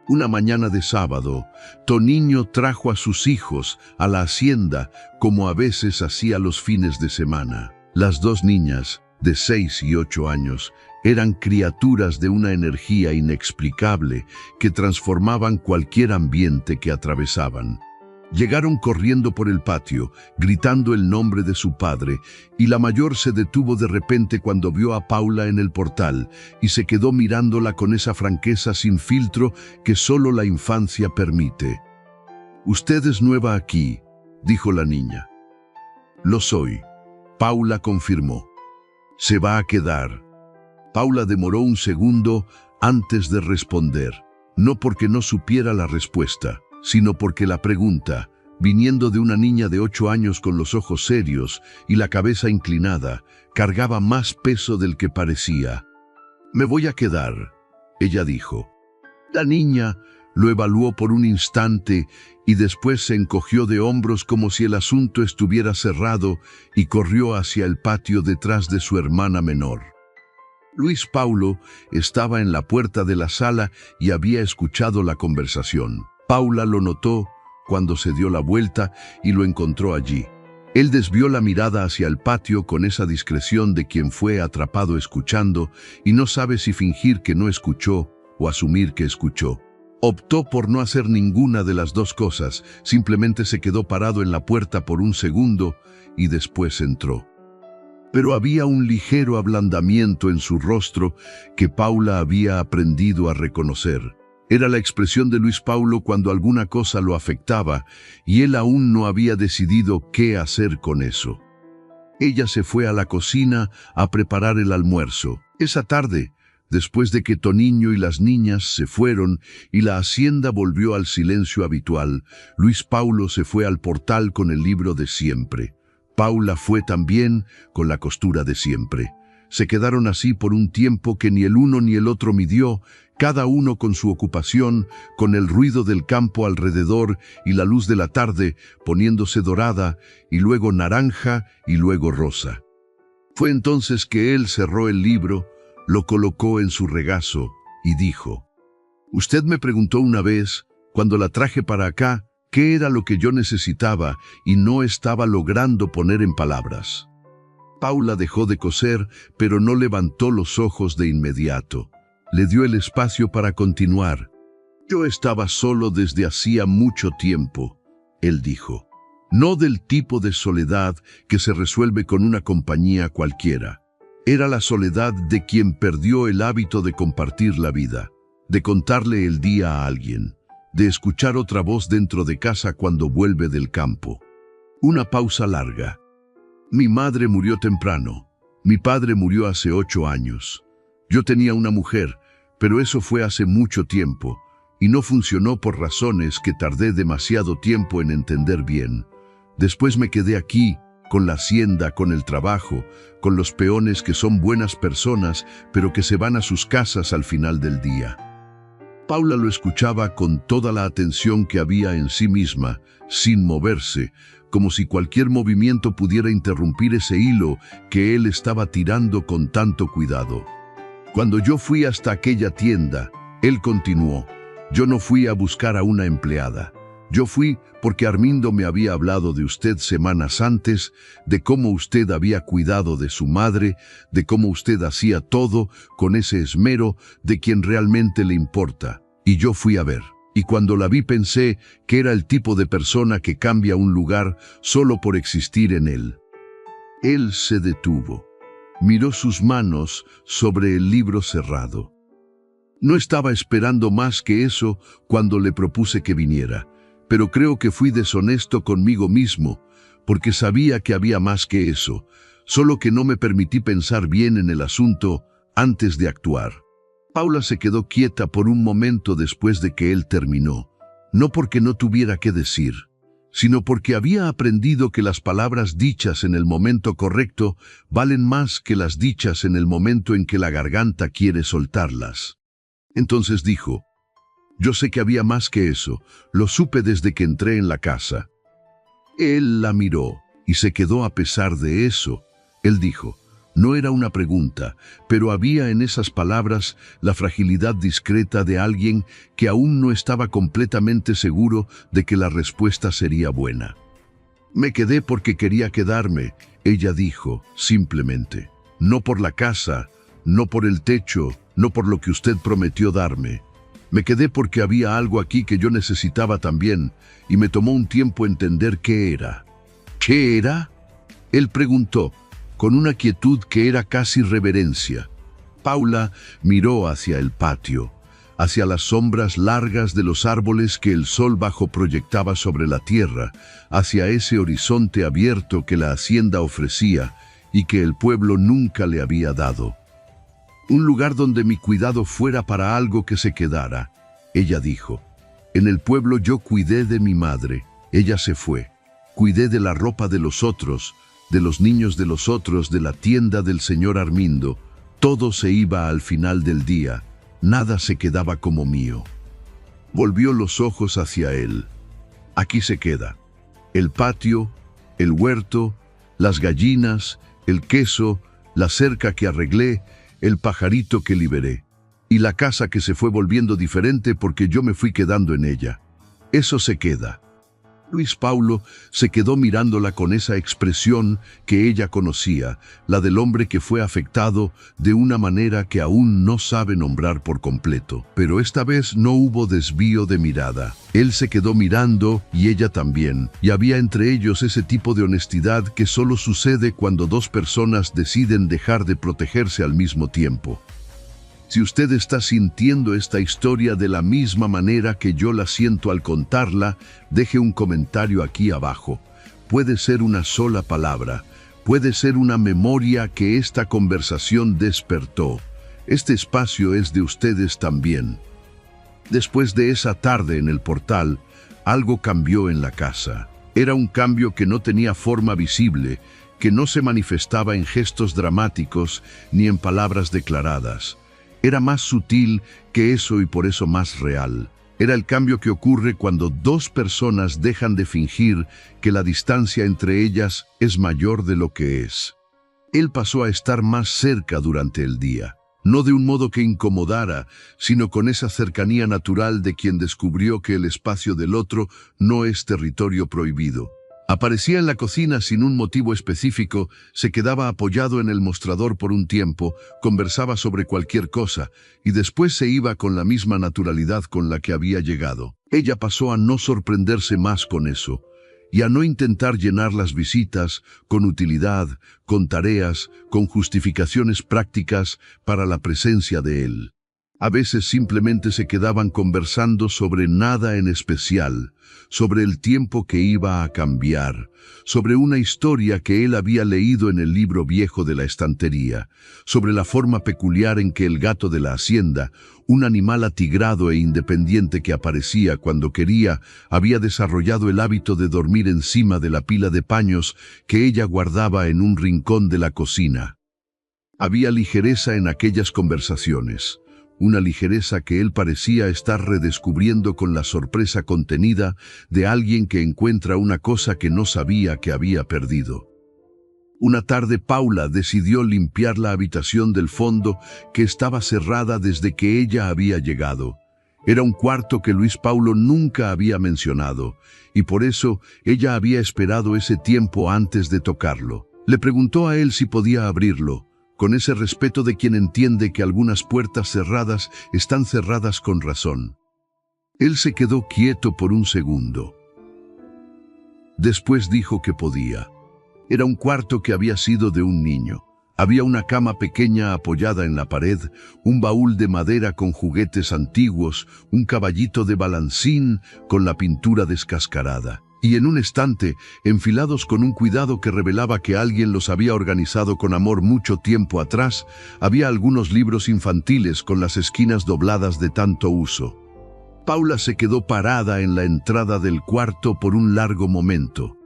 Una mañana de sábado, Toniño trajo a sus hijos a la hacienda como a veces hacía los fines de semana. Las 2 niñas, de 6 y 8 años, Eran criaturas de una energía inexplicable que transformaban cualquier ambiente que atravesaban. Llegaron corriendo por el patio, gritando el nombre de su padre, y la mayor se detuvo de repente cuando vio a Paula en el portal y se quedó mirándola con esa franqueza sin filtro que solo la infancia permite. «Usted es nueva aquí», dijo la niña. «Lo soy», Paula confirmó. «Se va a quedar». Paula demoró un segundo antes de responder, no porque no supiera la respuesta, sino porque la pregunta, viniendo de una niña de 8 años con los ojos serios y la cabeza inclinada, cargaba más peso del que parecía. «Me voy a quedar», ella dijo. La niña lo evaluó por un instante y después se encogió de hombros como si el asunto estuviera cerrado y corrió hacia el patio detrás de su hermana menor. Luis Paulo estaba en la puerta de la sala y había escuchado la conversación. Paula lo notó cuando se dio la vuelta y lo encontró allí. Él desvió la mirada hacia el patio con esa discreción de quien fue atrapado escuchando y no sabe si fingir que no escuchó o asumir que escuchó. Optó por no hacer ninguna de las dos cosas, simplemente se quedó parado en la puerta por un segundo y después entró. Pero había un ligero ablandamiento en su rostro que Paula había aprendido a reconocer. Era la expresión de Luis Paulo cuando alguna cosa lo afectaba y él aún no había decidido qué hacer con eso. Ella se fue a la cocina a preparar el almuerzo. Esa tarde, después de que Toniño y las niñas se fueron y la hacienda volvió al silencio habitual, Luis Paulo se fue al portal con el libro de siempre. Paula fue también con la costura de siempre. Se quedaron así por un tiempo que ni el uno ni el otro midió, cada uno con su ocupación, con el ruido del campo alrededor y la luz de la tarde poniéndose dorada y luego naranja y luego rosa. Fue entonces que él cerró el libro, lo colocó en su regazo y dijo: «Usted me preguntó una vez, cuando la traje para acá, qué era lo que yo necesitaba y no estaba logrando poner en palabras». Paula dejó de coser, pero no levantó los ojos de inmediato. Le dio el espacio para continuar. «Yo estaba solo desde hacía mucho tiempo», él dijo. «No del tipo de soledad que se resuelve con una compañía cualquiera. Era la soledad de quien perdió el hábito de compartir la vida, de contarle el día a alguien, de escuchar otra voz dentro de casa cuando vuelve del campo». Una pausa larga. «Mi madre murió temprano. Mi padre murió hace 8 años. Yo tenía una mujer, pero eso fue hace mucho tiempo, y no funcionó por razones que tardé demasiado tiempo en entender bien. Después me quedé aquí, con la hacienda, con el trabajo, con los peones que son buenas personas, pero que se van a sus casas al final del día». Paula lo escuchaba con toda la atención que había en sí misma, sin moverse, como si cualquier movimiento pudiera interrumpir ese hilo que él estaba tirando con tanto cuidado. «Cuando yo fui hasta aquella tienda», él continuó, «yo no fui a buscar a una empleada. Yo fui porque Armindo me había hablado de usted semanas antes, de cómo usted había cuidado de su madre, de cómo usted hacía todo con ese esmero de quien realmente le importa. Y yo fui a ver. Y cuando la vi pensé que era el tipo de persona que cambia un lugar solo por existir en él». Él se detuvo. Miró sus manos sobre el libro cerrado. No estaba esperando más que eso cuando le propuse que viniera, pero creo que fui deshonesto conmigo mismo, porque sabía que había más que eso, solo que no me permití pensar bien en el asunto antes de actuar. Paula se quedó quieta por un momento después de que él terminó, no porque no tuviera qué decir, sino porque había aprendido que las palabras dichas en el momento correcto valen más que las dichas en el momento en que la garganta quiere soltarlas. Entonces dijo: «Yo sé que había más que eso, lo supe desde que entré en la casa». Él la miró y se quedó a pesar de eso. Él dijo: «No era una pregunta, pero había en esas palabras la fragilidad discreta de alguien que aún no estaba completamente seguro de que la respuesta sería buena». «Me quedé porque quería quedarme», ella dijo, simplemente. «No por la casa, no por el techo, no por lo que usted prometió darme. Me quedé porque había algo aquí que yo necesitaba también, y me tomó un tiempo entender qué era. ¿Qué era? Él preguntó, con una quietud que era casi reverencia. Paula miró hacia el patio, hacia las sombras largas de los árboles que el sol bajo proyectaba sobre la tierra, hacia ese horizonte abierto que la hacienda ofrecía y que el pueblo nunca le había dado. Un lugar donde mi cuidado fuera para algo que se quedara. Ella dijo, en el pueblo yo cuidé de mi madre, ella se fue. Cuidé de la ropa de los otros, de los niños de los otros, de la tienda del señor Armindo. Todo se iba al final del día, nada se quedaba como mío. Volvió los ojos hacia él. Aquí se queda. El patio, el huerto, las gallinas, el queso, la cerca que arreglé, el pajarito que liberé, y la casa que se fue volviendo diferente porque yo me fui quedando en ella. Eso se queda. Luis Paulo se quedó mirándola con esa expresión que ella conocía, la del hombre que fue afectado de una manera que aún no sabe nombrar por completo. Pero esta vez no hubo desvío de mirada. Él se quedó mirando y ella también, y había entre ellos ese tipo de honestidad que solo sucede cuando dos personas deciden dejar de protegerse al mismo tiempo. Si usted está sintiendo esta historia de la misma manera que yo la siento al contarla, deje un comentario aquí abajo. Puede ser una sola palabra, puede ser una memoria que esta conversación despertó. Este espacio es de ustedes también. Después de esa tarde en el portal, algo cambió en la casa. Era un cambio que no tenía forma visible, que no se manifestaba en gestos dramáticos ni en palabras declaradas. Era más sutil que eso y por eso más real. Era el cambio que ocurre cuando dos personas dejan de fingir que la distancia entre ellas es mayor de lo que es. Él pasó a estar más cerca durante el día, no de un modo que incomodara, sino con esa cercanía natural de quien descubrió que el espacio del otro no es territorio prohibido. Aparecía en la cocina sin un motivo específico, se quedaba apoyado en el mostrador por un tiempo, conversaba sobre cualquier cosa, y después se iba con la misma naturalidad con la que había llegado. Ella pasó a no sorprenderse más con eso, y a no intentar llenar las visitas con utilidad, con tareas, con justificaciones prácticas para la presencia de él. A veces simplemente se quedaban conversando sobre nada en especial, sobre el tiempo que iba a cambiar, sobre una historia que él había leído en el libro viejo de la estantería, sobre la forma peculiar en que el gato de la hacienda, un animal atigrado e independiente que aparecía cuando quería, había desarrollado el hábito de dormir encima de la pila de paños que ella guardaba en un rincón de la cocina. Había ligereza en aquellas conversaciones. Una ligereza que él parecía estar redescubriendo con la sorpresa contenida de alguien que encuentra una cosa que no sabía que había perdido. Una tarde Paula decidió limpiar la habitación del fondo que estaba cerrada desde que ella había llegado. Era un cuarto que Luis Paulo nunca había mencionado, y por eso ella había esperado ese tiempo antes de tocarlo. Le preguntó a él si podía abrirlo, con ese respeto de quien entiende que algunas puertas cerradas están cerradas con razón. Él se quedó quieto por un segundo. Después dijo que podía. Era un cuarto que había sido de un niño. Había una cama pequeña apoyada en la pared, un baúl de madera con juguetes antiguos, un caballito de balancín con la pintura descascarada. Y en un estante, enfilados con un cuidado que revelaba que alguien los había organizado con amor mucho tiempo atrás, había algunos libros infantiles con las esquinas dobladas de tanto uso. Paula se quedó parada en la entrada del cuarto por un largo momento.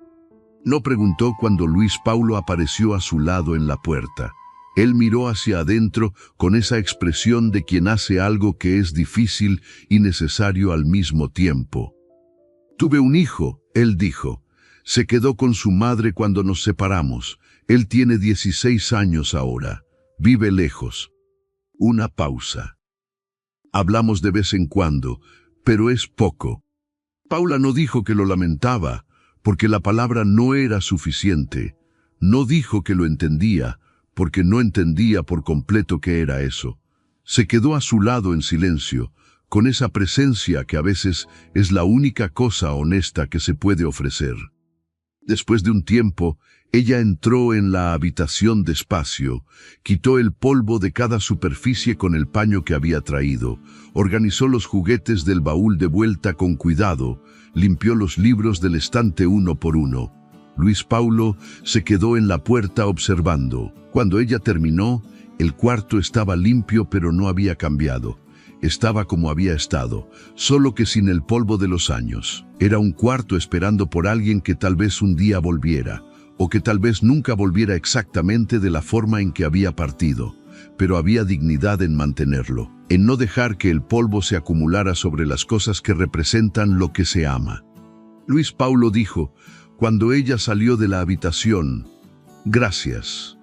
No preguntó cuando Luis Paulo apareció a su lado en la puerta. Él miró hacia adentro con esa expresión de quien hace algo que es difícil y necesario al mismo tiempo. «Tuve un hijo», él dijo. «Se quedó con su madre cuando nos separamos. Él tiene 16 años ahora. Vive lejos». Una pausa. «Hablamos de vez en cuando, pero es poco». Paula no dijo que lo lamentaba, porque la palabra no era suficiente. No dijo que lo entendía, porque no entendía por completo qué era eso. Se quedó a su lado en silencio, con esa presencia que a veces es la única cosa honesta que se puede ofrecer. Después de un tiempo, ella entró en la habitación despacio, quitó el polvo de cada superficie con el paño que había traído, organizó los juguetes del baúl de vuelta con cuidado, limpió los libros del estante uno por uno. Luis Paulo se quedó en la puerta observando. Cuando ella terminó, el cuarto estaba limpio pero no había cambiado. Estaba como había estado, solo que sin el polvo de los años. Era un cuarto esperando por alguien que tal vez un día volviera, o que tal vez nunca volviera exactamente de la forma en que había partido, pero había dignidad en mantenerlo, en no dejar que el polvo se acumulara sobre las cosas que representan lo que se ama. Luis Paulo dijo, cuando ella salió de la habitación, «Gracias».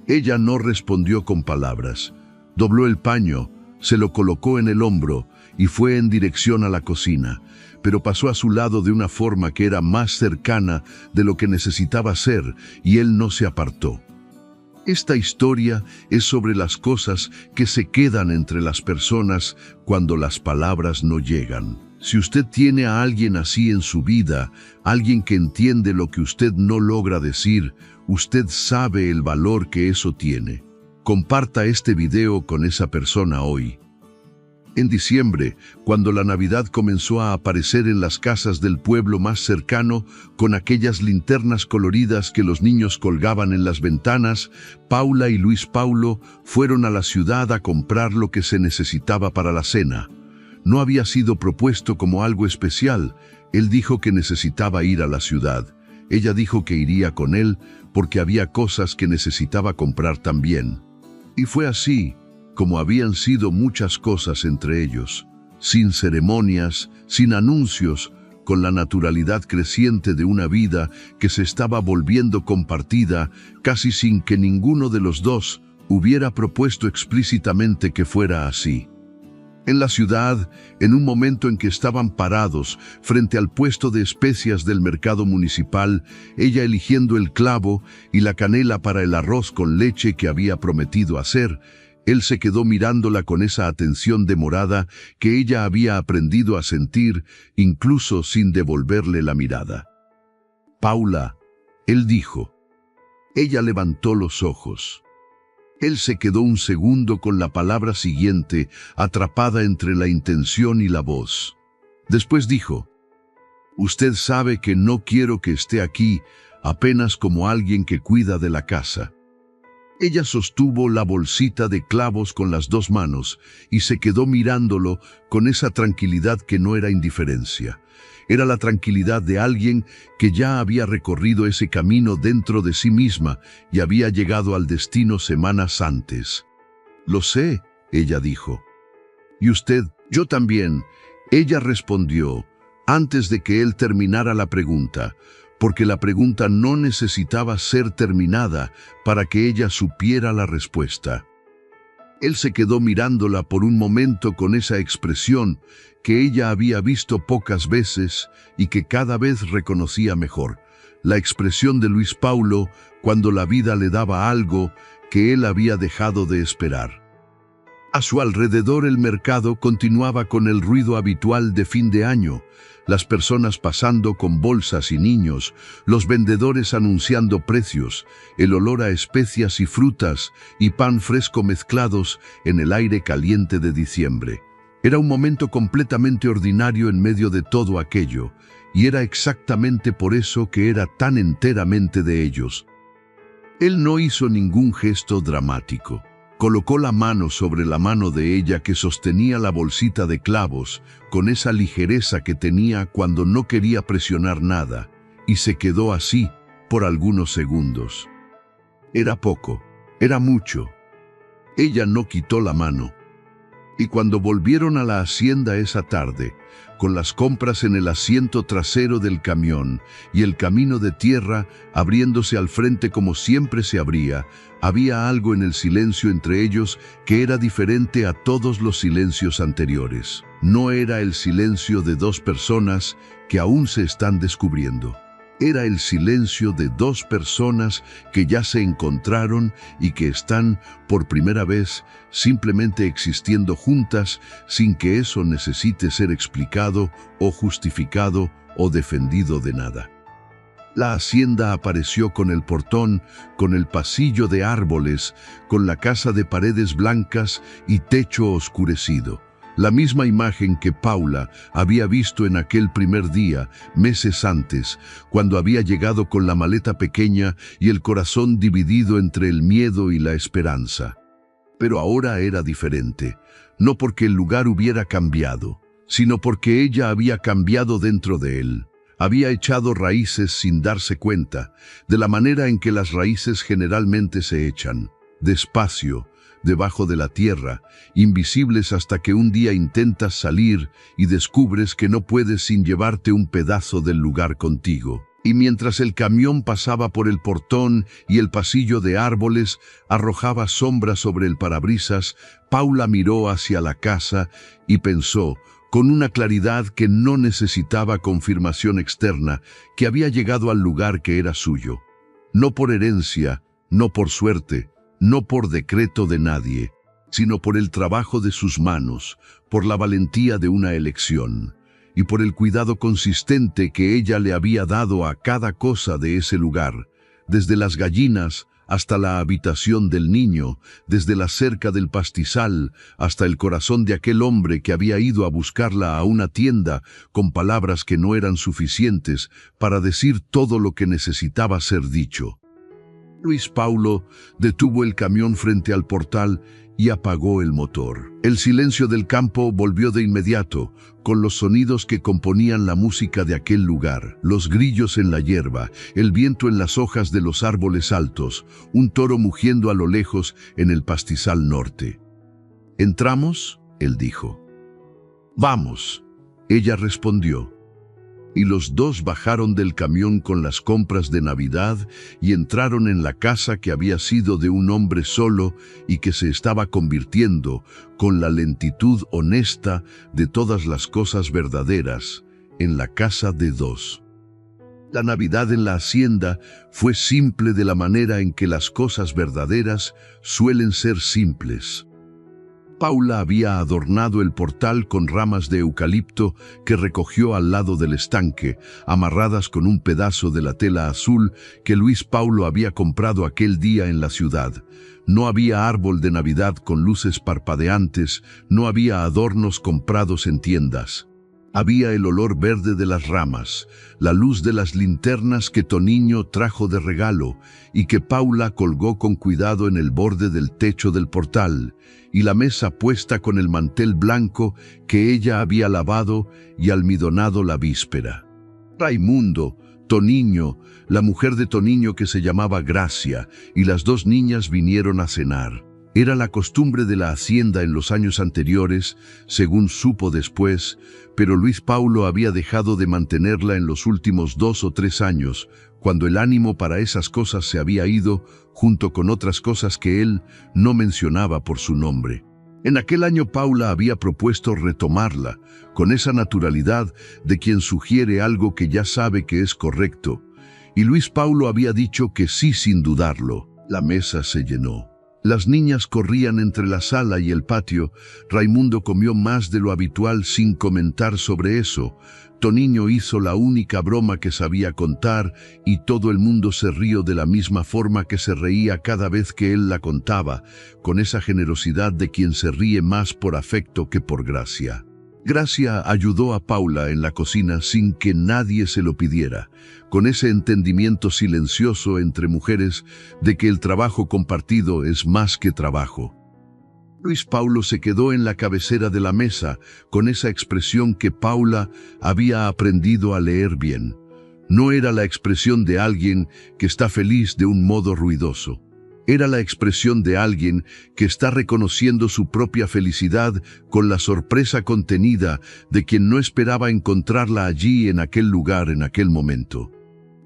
Ella no respondió con palabras. Dobló el paño, se lo colocó en el hombro y fue en dirección a la cocina, pero pasó a su lado de una forma que era más cercana de lo que necesitaba ser, y él no se apartó. Esta historia es sobre las cosas que se quedan entre las personas cuando las palabras no llegan. Si usted tiene a alguien así en su vida, alguien que entiende lo que usted no logra decir, usted sabe el valor que eso tiene. Comparta este video con esa persona hoy. En diciembre, cuando la Navidad comenzó a aparecer en las casas del pueblo más cercano, con aquellas linternas coloridas que los niños colgaban en las ventanas, Paula y Luis Paulo fueron a la ciudad a comprar lo que se necesitaba para la cena. No había sido propuesto como algo especial. Él dijo que necesitaba ir a la ciudad. Ella dijo que iría con él porque había cosas que necesitaba comprar también. Y fue así, como habían sido muchas cosas entre ellos, sin ceremonias, sin anuncios, con la naturalidad creciente de una vida que se estaba volviendo compartida, casi sin que ninguno de los dos hubiera propuesto explícitamente que fuera así. En la ciudad, en un momento en que estaban parados frente al puesto de especias del mercado municipal, ella eligiendo el clavo y la canela para el arroz con leche que había prometido hacer, él se quedó mirándola con esa atención demorada que ella había aprendido a sentir, incluso sin devolverle la mirada. «Paula», él dijo. Ella levantó los ojos. Él se quedó un segundo con la palabra siguiente, atrapada entre la intención y la voz. Después dijo, «Usted sabe que no quiero que esté aquí apenas como alguien que cuida de la casa». Ella sostuvo la bolsita de clavos con las dos manos y se quedó mirándolo con esa tranquilidad que no era indiferencia. Era la tranquilidad de alguien que ya había recorrido ese camino dentro de sí misma y había llegado al destino semanas antes. «Lo sé», ella dijo. «¿Y usted?» «Yo también», ella respondió, antes de que él terminara la pregunta, porque la pregunta no necesitaba ser terminada para que ella supiera la respuesta. Él se quedó mirándola por un momento con esa expresión que ella había visto pocas veces y que cada vez reconocía mejor, la expresión de Luis Paulo cuando la vida le daba algo que él había dejado de esperar. A su alrededor el mercado continuaba con el ruido habitual de fin de año, las personas pasando con bolsas y niños, los vendedores anunciando precios, el olor a especias y frutas y pan fresco mezclados en el aire caliente de diciembre. Era un momento completamente ordinario en medio de todo aquello, y era exactamente por eso que era tan enteramente de ellos. Él no hizo ningún gesto dramático. Colocó la mano sobre la mano de ella que sostenía la bolsita de clavos con esa ligereza que tenía cuando no quería presionar nada, y se quedó así por algunos segundos. Era poco, era mucho. Ella no quitó la mano. Y cuando volvieron a la hacienda esa tarde, con las compras en el asiento trasero del camión y el camino de tierra abriéndose al frente como siempre se abría, había algo en el silencio entre ellos que era diferente a todos los silencios anteriores. No era el silencio de dos personas que aún se están descubriendo. Era el silencio de dos personas que ya se encontraron y que están, por primera vez, simplemente existiendo juntas sin que eso necesite ser explicado o justificado o defendido de nada. La hacienda apareció con el portón, con el pasillo de árboles, con la casa de paredes blancas y techo oscurecido. La misma imagen que Paula había visto en aquel primer día, meses antes, cuando había llegado con la maleta pequeña y el corazón dividido entre el miedo y la esperanza. Pero ahora era diferente, no porque el lugar hubiera cambiado, sino porque ella había cambiado dentro de él. Había echado raíces sin darse cuenta, de la manera en que las raíces generalmente se echan, despacio, debajo de la tierra, invisibles hasta que un día intentas salir y descubres que no puedes sin llevarte un pedazo del lugar contigo. Y mientras el camión pasaba por el portón y el pasillo de árboles arrojaba sombra sobre el parabrisas, Paula miró hacia la casa y pensó, con una claridad que no necesitaba confirmación externa, que había llegado al lugar que era suyo. No por herencia, no por suerte, no por decreto de nadie, sino por el trabajo de sus manos, por la valentía de una elección, y por el cuidado consistente que ella le había dado a cada cosa de ese lugar, desde las gallinas hasta la habitación del niño, desde la cerca del pastizal hasta el corazón de aquel hombre que había ido a buscarla a una tienda con palabras que no eran suficientes para decir todo lo que necesitaba ser dicho. Luis Paulo detuvo el camión frente al portal y apagó el motor. El silencio del campo volvió de inmediato, con los sonidos que componían la música de aquel lugar, los grillos en la hierba, el viento en las hojas de los árboles altos, un toro mugiendo a lo lejos en el pastizal norte. «¿Entramos?», él dijo. «Vamos», ella respondió. Y los dos bajaron del camión con las compras de Navidad y entraron en la casa que había sido de un hombre solo y que se estaba convirtiendo, con la lentitud honesta de todas las cosas verdaderas, en la casa de dos. La Navidad en la hacienda fue simple de la manera en que las cosas verdaderas suelen ser simples. Paula había adornado el portal con ramas de eucalipto que recogió al lado del estanque, amarradas con un pedazo de la tela azul que Luis Paulo había comprado aquel día en la ciudad. No había árbol de Navidad con luces parpadeantes, no había adornos comprados en tiendas. Había el olor verde de las ramas, la luz de las linternas que Toniño trajo de regalo y que Paula colgó con cuidado en el borde del techo del portal, y la mesa puesta con el mantel blanco que ella había lavado y almidonado la víspera. Raimundo, Toniño, la mujer de Toniño que se llamaba Gracia, y las dos niñas vinieron a cenar. Era la costumbre de la hacienda en los años anteriores, según supo después, pero Luis Paulo había dejado de mantenerla en los últimos 2 o 3 años, cuando el ánimo para esas cosas se había ido, junto con otras cosas que él no mencionaba por su nombre. En aquel año Paula había propuesto retomarla, con esa naturalidad de quien sugiere algo que ya sabe que es correcto, y Luis Paulo había dicho que sí sin dudarlo. La mesa se llenó. Las niñas corrían entre la sala y el patio. Raimundo comió más de lo habitual sin comentar sobre eso. Toniño hizo la única broma que sabía contar y todo el mundo se rió de la misma forma que se reía cada vez que él la contaba, con esa generosidad de quien se ríe más por afecto que por gracia. Gracia ayudó a Paula en la cocina sin que nadie se lo pidiera, con ese entendimiento silencioso entre mujeres de que el trabajo compartido es más que trabajo. Luis Paulo se quedó en la cabecera de la mesa con esa expresión que Paula había aprendido a leer bien. No era la expresión de alguien que está feliz de un modo ruidoso. Era la expresión de alguien que está reconociendo su propia felicidad con la sorpresa contenida de quien no esperaba encontrarla allí en aquel lugar en aquel momento.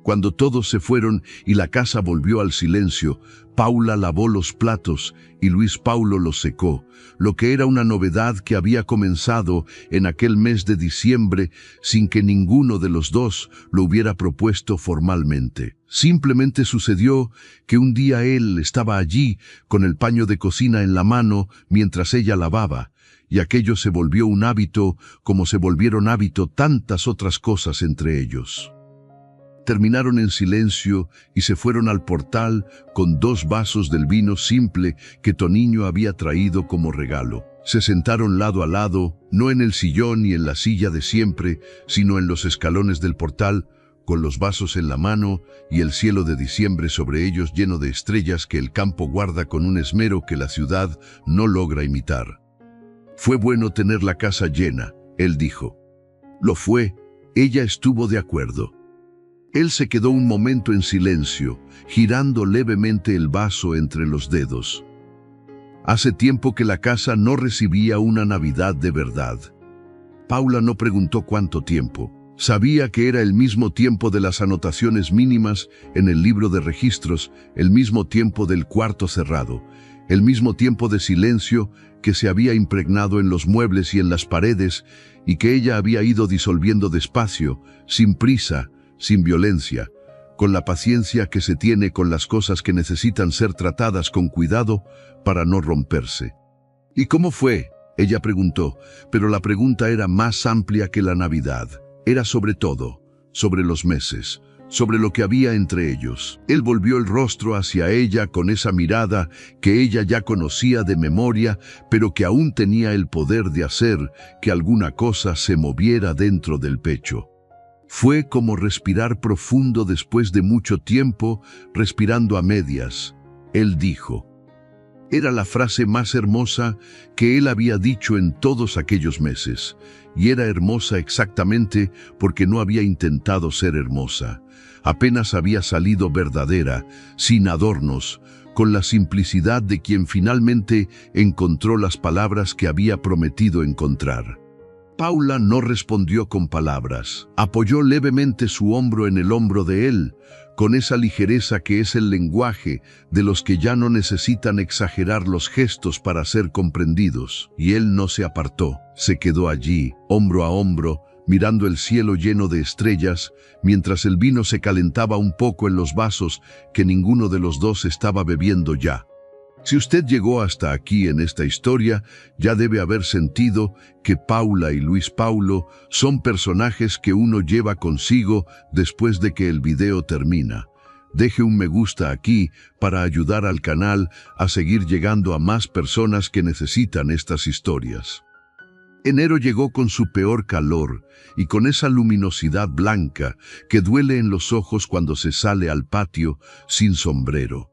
Cuando todos se fueron y la casa volvió al silencio, Paula lavó los platos y Luis Paulo los secó, lo que era una novedad que había comenzado en aquel mes de diciembre sin que ninguno de los dos lo hubiera propuesto formalmente. Simplemente sucedió que un día él estaba allí con el paño de cocina en la mano mientras ella lavaba, y aquello se volvió un hábito como se volvieron hábito tantas otras cosas entre ellos. Terminaron en silencio y se fueron al portal con 2 vasos del vino simple que Toniño había traído como regalo. Se sentaron lado a lado, no en el sillón ni en la silla de siempre, sino en los escalones del portal, con los vasos en la mano y el cielo de diciembre sobre ellos lleno de estrellas que el campo guarda con un esmero que la ciudad no logra imitar. Fue bueno tener la casa llena, él dijo. Lo fue, ella estuvo de acuerdo. Él se quedó un momento en silencio, girando levemente el vaso entre los dedos. Hace tiempo que la casa no recibía una Navidad de verdad. Paula no preguntó cuánto tiempo. Sabía que era el mismo tiempo de las anotaciones mínimas en el libro de registros, el mismo tiempo del cuarto cerrado, el mismo tiempo de silencio que se había impregnado en los muebles y en las paredes y que ella había ido disolviendo despacio, sin prisa, sin violencia, con la paciencia que se tiene con las cosas que necesitan ser tratadas con cuidado para no romperse. ¿Y cómo fue?, ella preguntó, pero la pregunta era más amplia que la Navidad. Era sobre todo, sobre los meses, sobre lo que había entre ellos. Él volvió el rostro hacia ella con esa mirada que ella ya conocía de memoria, pero que aún tenía el poder de hacer que alguna cosa se moviera dentro del pecho. Fue como respirar profundo después de mucho tiempo, respirando a medias. Él dijo. Era la frase más hermosa que él había dicho en todos aquellos meses, y era hermosa exactamente porque no había intentado ser hermosa. Apenas había salido verdadera, sin adornos, con la simplicidad de quien finalmente encontró las palabras que había prometido encontrar. Paula no respondió con palabras. Apoyó levemente su hombro en el hombro de él, con esa ligereza que es el lenguaje de los que ya no necesitan exagerar los gestos para ser comprendidos. Y él no se apartó, se quedó allí, hombro a hombro, mirando el cielo lleno de estrellas, mientras el vino se calentaba un poco en los vasos que ninguno de los dos estaba bebiendo ya. Si usted llegó hasta aquí en esta historia, ya debe haber sentido que Paula y Luis Paulo son personajes que uno lleva consigo después de que el video termina. Deje un me gusta aquí para ayudar al canal a seguir llegando a más personas que necesitan estas historias. Enero llegó con su peor calor y con esa luminosidad blanca que duele en los ojos cuando se sale al patio sin sombrero.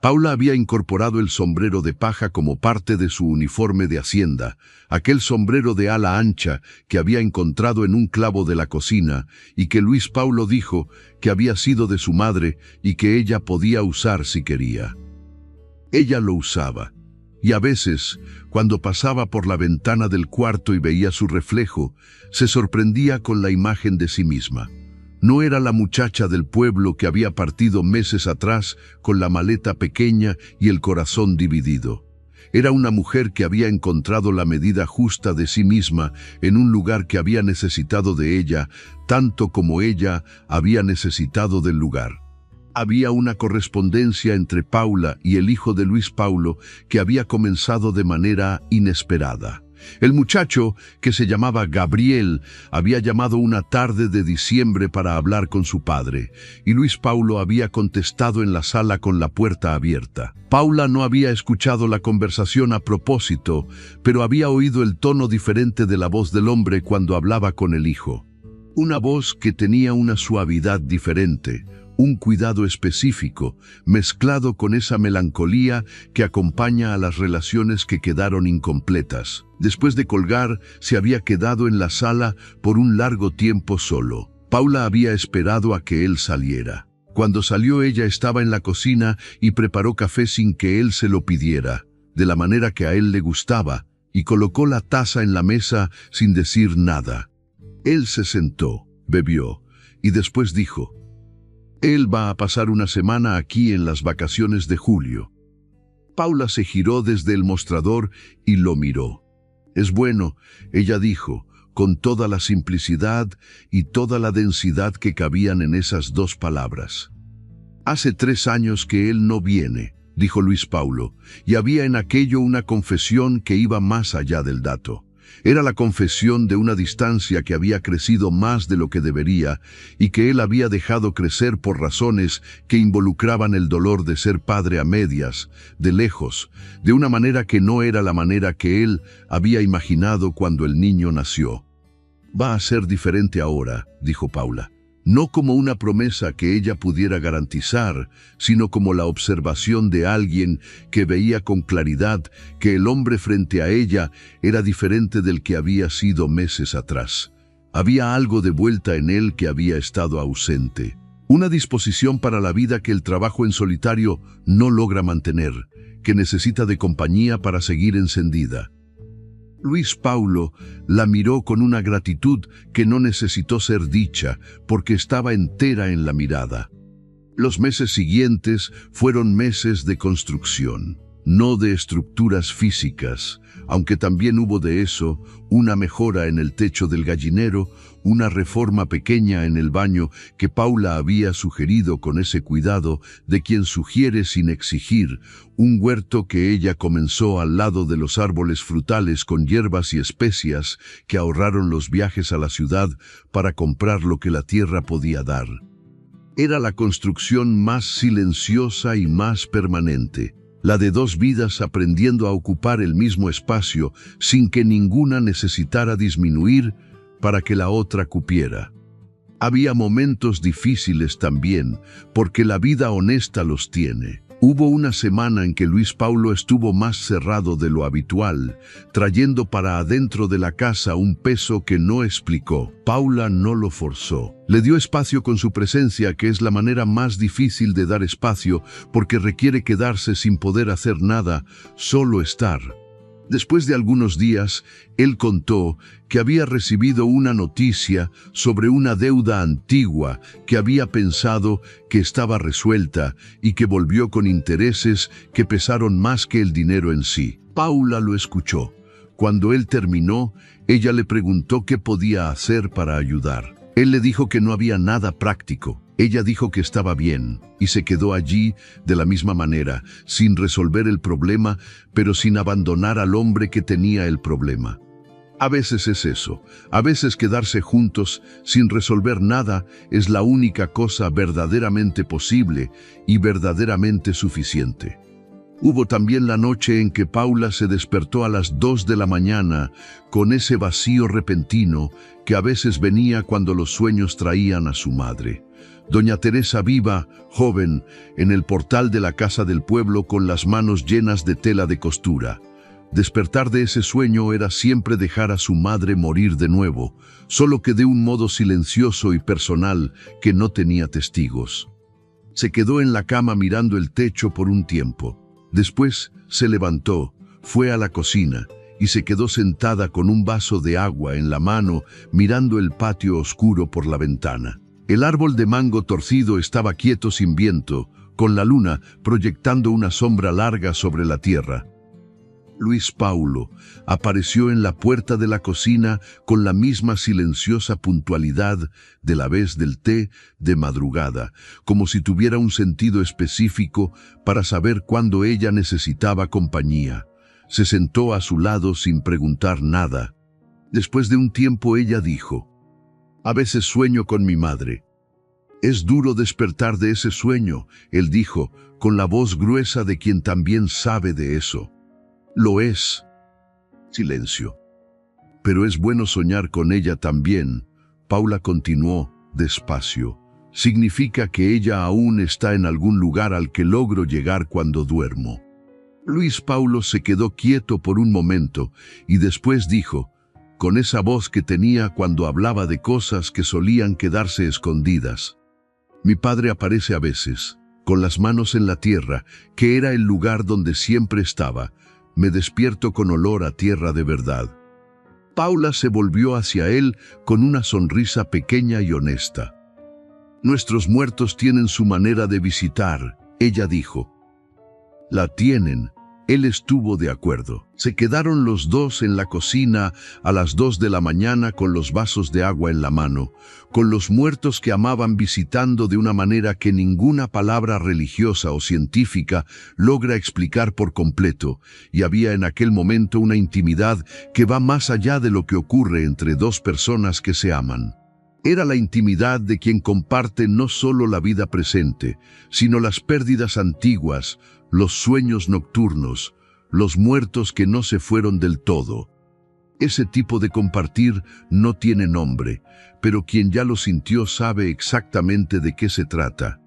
Paula había incorporado el sombrero de paja como parte de su uniforme de hacienda, aquel sombrero de ala ancha que había encontrado en un clavo de la cocina y que Luis Paulo dijo que había sido de su madre y que ella podía usar si quería. Ella lo usaba, y a veces, cuando pasaba por la ventana del cuarto y veía su reflejo, se sorprendía con la imagen de sí misma. No era la muchacha del pueblo que había partido meses atrás con la maleta pequeña y el corazón dividido. Era una mujer que había encontrado la medida justa de sí misma en un lugar que había necesitado de ella, tanto como ella había necesitado del lugar. Había una correspondencia entre Paula y el hijo de Luis Paulo que había comenzado de manera inesperada. El muchacho, que se llamaba Gabriel, había llamado una tarde de diciembre para hablar con su padre, y Luis Paulo había contestado en la sala con la puerta abierta. Paula no había escuchado la conversación a propósito, pero había oído el tono diferente de la voz del hombre cuando hablaba con el hijo. Una voz que tenía una suavidad diferente, un cuidado específico, mezclado con esa melancolía que acompaña a las relaciones que quedaron incompletas. Después de colgar, se había quedado en la sala por un largo tiempo solo. Paula había esperado a que él saliera. Cuando salió, ella estaba en la cocina y preparó café sin que él se lo pidiera, de la manera que a él le gustaba, y colocó la taza en la mesa sin decir nada. Él se sentó, bebió, y después dijo: Él va a pasar una semana aquí en las vacaciones de julio. Paula se giró desde el mostrador y lo miró. Es bueno, ella dijo, con toda la simplicidad y toda la densidad que cabían en esas dos palabras. Hace 3 años que él no viene, dijo Luis Paulo, y había en aquello una confesión que iba más allá del dato. Era la confesión de una distancia que había crecido más de lo que debería y que él había dejado crecer por razones que involucraban el dolor de ser padre a medias, de lejos, de una manera que no era la manera que él había imaginado cuando el niño nació. Va a ser diferente ahora, dijo Paula. No como una promesa que ella pudiera garantizar, sino como la observación de alguien que veía con claridad que el hombre frente a ella era diferente del que había sido meses atrás. Había algo de vuelta en él que había estado ausente. Una disposición para la vida que el trabajo en solitario no logra mantener, que necesita de compañía para seguir encendida. Luis Paulo la miró con una gratitud que no necesitó ser dicha, porque estaba entera en la mirada. Los meses siguientes fueron meses de construcción, no de estructuras físicas, aunque también hubo de eso, una mejora en el techo del gallinero, una reforma pequeña en el baño que Paula había sugerido con ese cuidado de quien sugiere sin exigir, un huerto que ella comenzó al lado de los árboles frutales con hierbas y especias que ahorraron los viajes a la ciudad para comprar lo que la tierra podía dar. Era la construcción más silenciosa y más permanente, la de 2 vidas aprendiendo a ocupar el mismo espacio sin que ninguna necesitara disminuir para que la otra cupiera. Había momentos difíciles también, porque la vida honesta los tiene. Hubo una semana en que Luis Paulo estuvo más cerrado de lo habitual, trayendo para adentro de la casa un peso que no explicó. Paula no lo forzó. Le dio espacio con su presencia, que es la manera más difícil de dar espacio, porque requiere quedarse sin poder hacer nada, solo estar. Después de algunos días, él contó que había recibido una noticia sobre una deuda antigua que había pensado que estaba resuelta y que volvió con intereses que pesaron más que el dinero en sí. Paula lo escuchó. Cuando él terminó, ella le preguntó qué podía hacer para ayudar. Él le dijo que no había nada práctico. Ella dijo que estaba bien y se quedó allí de la misma manera, sin resolver el problema, pero sin abandonar al hombre que tenía el problema. A veces es eso, a veces quedarse juntos sin resolver nada es la única cosa verdaderamente posible y verdaderamente suficiente. Hubo también la noche en que Paula se despertó a las 2 de la mañana con ese vacío repentino que a veces venía cuando los sueños traían a su madre. Doña Teresa viva, joven, en el portal de la casa del pueblo con las manos llenas de tela de costura. Despertar de ese sueño era siempre dejar a su madre morir de nuevo, solo que de un modo silencioso y personal que no tenía testigos. Se quedó en la cama mirando el techo por un tiempo. Después se levantó, fue a la cocina y se quedó sentada con un vaso de agua en la mano mirando el patio oscuro por la ventana. El árbol de mango torcido estaba quieto sin viento, con la luna proyectando una sombra larga sobre la tierra. Luis Paulo apareció en la puerta de la cocina con la misma silenciosa puntualidad de la vez del té de madrugada, como si tuviera un sentido específico para saber cuándo ella necesitaba compañía. Se sentó a su lado sin preguntar nada. Después de un tiempo ella dijo: «A veces sueño con mi madre». «Es duro despertar de ese sueño», él dijo, con la voz gruesa de quien también sabe de eso. «Lo es». Silencio. «Pero es bueno soñar con ella también», Paula continuó, despacio. «Significa que ella aún está en algún lugar al que logro llegar cuando duermo». Luis Paulo se quedó quieto por un momento y después dijo, con esa voz que tenía cuando hablaba de cosas que solían quedarse escondidas: «Mi padre aparece a veces, con las manos en la tierra, que era el lugar donde siempre estaba. Me despierto con olor a tierra de verdad». Paula se volvió hacia él con una sonrisa pequeña y honesta. Nuestros muertos tienen su manera de visitar, ella dijo. La tienen. Él estuvo de acuerdo. Se quedaron los dos en la cocina a las 2 de la mañana con los vasos de agua en la mano, con los muertos que amaban visitando de una manera que ninguna palabra religiosa o científica logra explicar por completo, y había en aquel momento una intimidad que va más allá de lo que ocurre entre dos personas que se aman. Era la intimidad de quien comparte no solo la vida presente, sino las pérdidas antiguas, los sueños nocturnos, los muertos que no se fueron del todo. Ese tipo de compartir no tiene nombre, pero quien ya lo sintió sabe exactamente de qué se trata.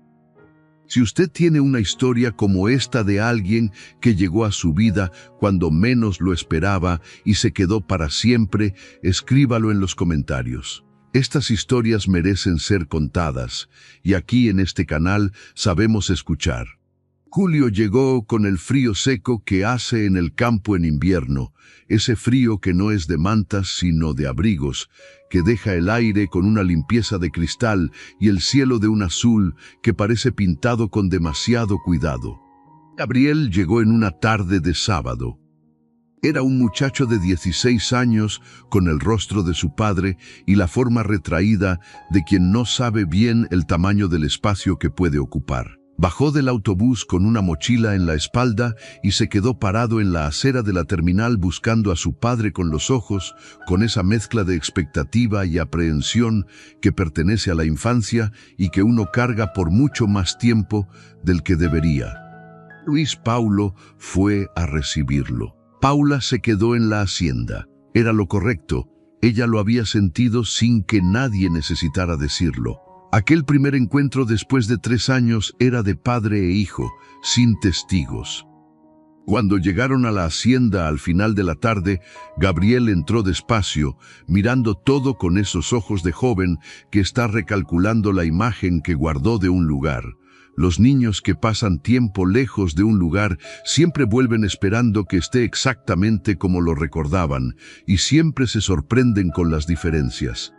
Si usted tiene una historia como esta de alguien que llegó a su vida cuando menos lo esperaba y se quedó para siempre, escríbalo en los comentarios. Estas historias merecen ser contadas, y aquí en este canal sabemos escuchar. Julio llegó con el frío seco que hace en el campo en invierno, ese frío que no es de mantas sino de abrigos, que deja el aire con una limpieza de cristal y el cielo de un azul que parece pintado con demasiado cuidado. Gabriel llegó en una tarde de sábado. Era un muchacho de 16 años con el rostro de su padre y la forma retraída de quien no sabe bien el tamaño del espacio que puede ocupar. Bajó del autobús con una mochila en la espalda y se quedó parado en la acera de la terminal buscando a su padre con los ojos, con esa mezcla de expectativa y aprehensión que pertenece a la infancia y que uno carga por mucho más tiempo del que debería. Luis Paulo fue a recibirlo. Paula se quedó en la hacienda. Era lo correcto. Ella lo había sentido sin que nadie necesitara decirlo. Aquel primer encuentro después de 3 años era de padre e hijo, sin testigos. Cuando llegaron a la hacienda al final de la tarde, Gabriel entró despacio, mirando todo con esos ojos de joven que está recalculando la imagen que guardó de un lugar. Los niños que pasan tiempo lejos de un lugar siempre vuelven esperando que esté exactamente como lo recordaban, y siempre se sorprenden con las diferencias.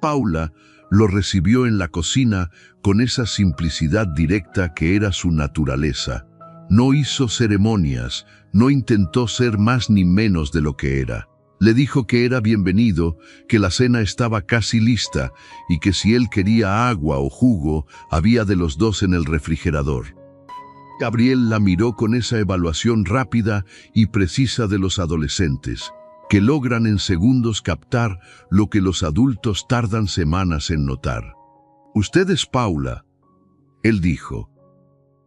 Paula lo recibió en la cocina con esa simplicidad directa que era su naturaleza. No hizo ceremonias, no intentó ser más ni menos de lo que era. Le dijo que era bienvenido, que la cena estaba casi lista y que si él quería agua o jugo, había de los dos en el refrigerador. Gabriel la miró con esa evaluación rápida y precisa de los adolescentes, que logran en segundos captar lo que los adultos tardan semanas en notar. «Usted es Paula», él dijo.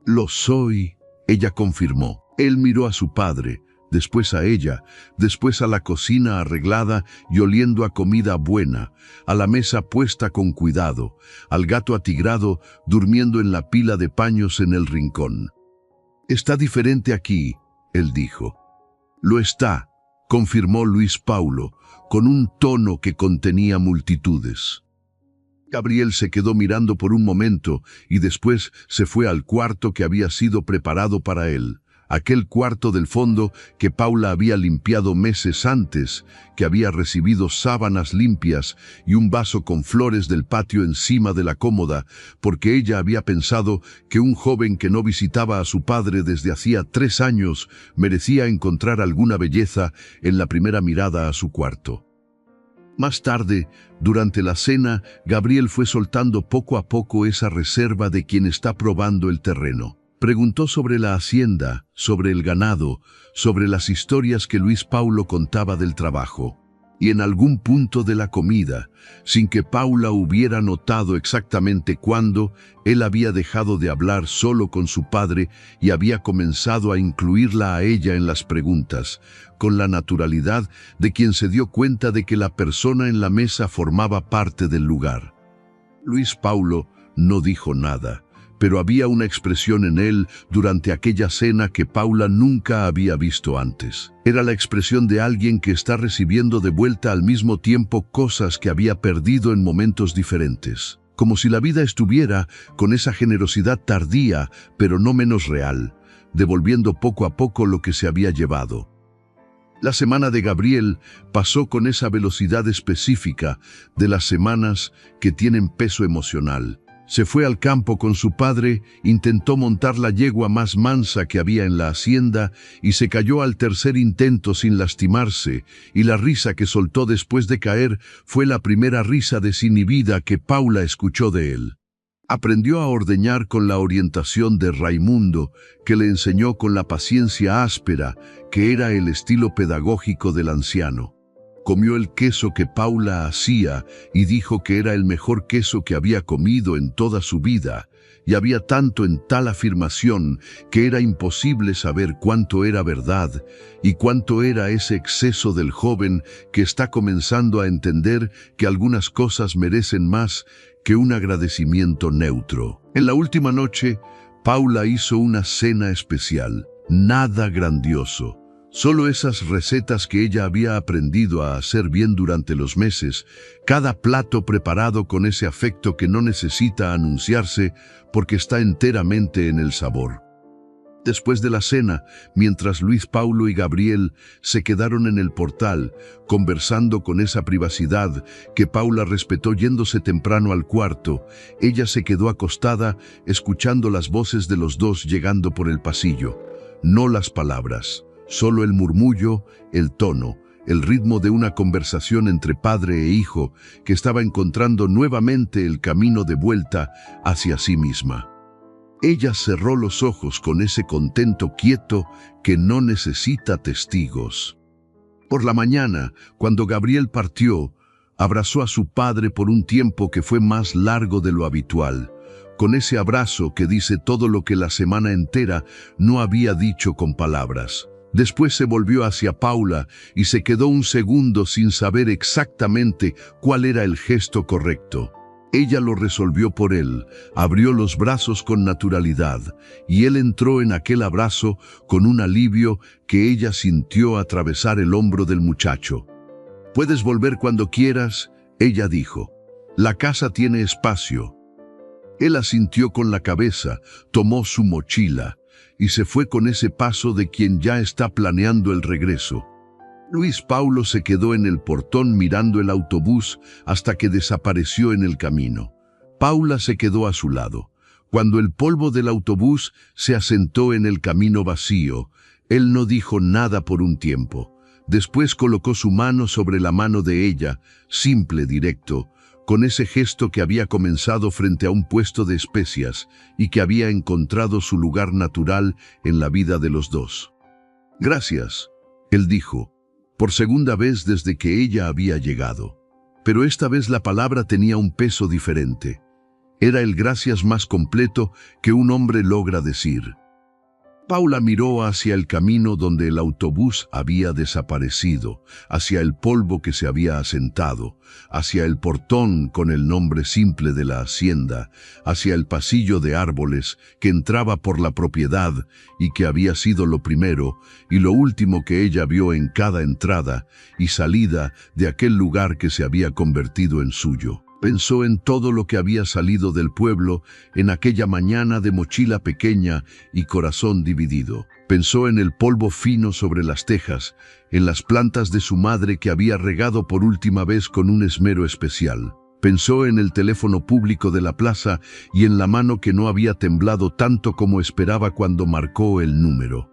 «Lo soy», ella confirmó. Él miró a su padre, después a ella, después a la cocina arreglada y oliendo a comida buena, a la mesa puesta con cuidado, al gato atigrado durmiendo en la pila de paños en el rincón. «Está diferente aquí», él dijo. «Lo está», confirmó Luis Paulo, con un tono que contenía multitudes. Gabriel se quedó mirando por un momento y después se fue al cuarto que había sido preparado para él. Aquel cuarto del fondo que Paula había limpiado meses antes, que había recibido sábanas limpias y un vaso con flores del patio encima de la cómoda, porque ella había pensado que un joven que no visitaba a su padre desde hacía 3 años merecía encontrar alguna belleza en la primera mirada a su cuarto. Más tarde, durante la cena, Gabriel fue soltando poco a poco esa reserva de quien está probando el terreno. Preguntó sobre la hacienda, sobre el ganado, sobre las historias que Luis Paulo contaba del trabajo. Y en algún punto de la comida, sin que Paula hubiera notado exactamente cuándo, él había dejado de hablar solo con su padre y había comenzado a incluirla a ella en las preguntas, con la naturalidad de quien se dio cuenta de que la persona en la mesa formaba parte del lugar. Luis Paulo no dijo nada, pero había una expresión en él durante aquella cena que Paula nunca había visto antes. Era la expresión de alguien que está recibiendo de vuelta al mismo tiempo cosas que había perdido en momentos diferentes. Como si la vida estuviera con esa generosidad tardía, pero no menos real, devolviendo poco a poco lo que se había llevado. La semana de Gabriel pasó con esa velocidad específica de las semanas que tienen peso emocional. Se fue al campo con su padre, intentó montar la yegua más mansa que había en la hacienda y se cayó al tercer intento sin lastimarse, y la risa que soltó después de caer fue la primera risa desinhibida que Paula escuchó de él. Aprendió a ordeñar con la orientación de Raimundo, que le enseñó con la paciencia áspera, que era el estilo pedagógico del anciano. Comió el queso que Paula hacía y dijo que era el mejor queso que había comido en toda su vida, y había tanto en tal afirmación que era imposible saber cuánto era verdad y cuánto era ese exceso del joven que está comenzando a entender que algunas cosas merecen más que un agradecimiento neutro. En la última noche, Paula hizo una cena especial, nada grandioso. Solo esas recetas que ella había aprendido a hacer bien durante los meses, cada plato preparado con ese afecto que no necesita anunciarse porque está enteramente en el sabor. Después de la cena, mientras Luis Paulo y Gabriel se quedaron en el portal, conversando con esa privacidad que Paula respetó yéndose temprano al cuarto, ella se quedó acostada escuchando las voces de los dos llegando por el pasillo, no las palabras. Solo el murmullo, el tono, el ritmo de una conversación entre padre e hijo que estaba encontrando nuevamente el camino de vuelta hacia sí misma. Ella cerró los ojos con ese contento quieto que no necesita testigos. Por la mañana, cuando Gabriel partió, abrazó a su padre por un tiempo que fue más largo de lo habitual, con ese abrazo que dice todo lo que la semana entera no había dicho con palabras. Después se volvió hacia Paula y se quedó un segundo sin saber exactamente cuál era el gesto correcto. Ella lo resolvió por él, abrió los brazos con naturalidad, y él entró en aquel abrazo con un alivio que ella sintió atravesar el hombro del muchacho. «Puedes volver cuando quieras», ella dijo. «La casa tiene espacio». Él asintió con la cabeza, tomó su mochila y se fue con ese paso de quien ya está planeando el regreso. Luis Paulo se quedó en el portón mirando el autobús hasta que desapareció en el camino. Paula se quedó a su lado. Cuando el polvo del autobús se asentó en el camino vacío, él no dijo nada por un tiempo. Después colocó su mano sobre la mano de ella, simple, directo, con ese gesto que había comenzado frente a un puesto de especias y que había encontrado su lugar natural en la vida de los dos. «Gracias», él dijo, por segunda vez desde que ella había llegado. Pero esta vez la palabra tenía un peso diferente. Era el gracias más completo que un hombre logra decir. Paula miró hacia el camino donde el autobús había desaparecido, hacia el polvo que se había asentado, hacia el portón con el nombre simple de la hacienda, hacia el pasillo de árboles que entraba por la propiedad y que había sido lo primero y lo último que ella vio en cada entrada y salida de aquel lugar que se había convertido en suyo. Pensó en todo lo que había salido del pueblo en aquella mañana de mochila pequeña y corazón dividido. Pensó en el polvo fino sobre las tejas, en las plantas de su madre que había regado por última vez con un esmero especial. Pensó en el teléfono público de la plaza y en la mano que no había temblado tanto como esperaba cuando marcó el número.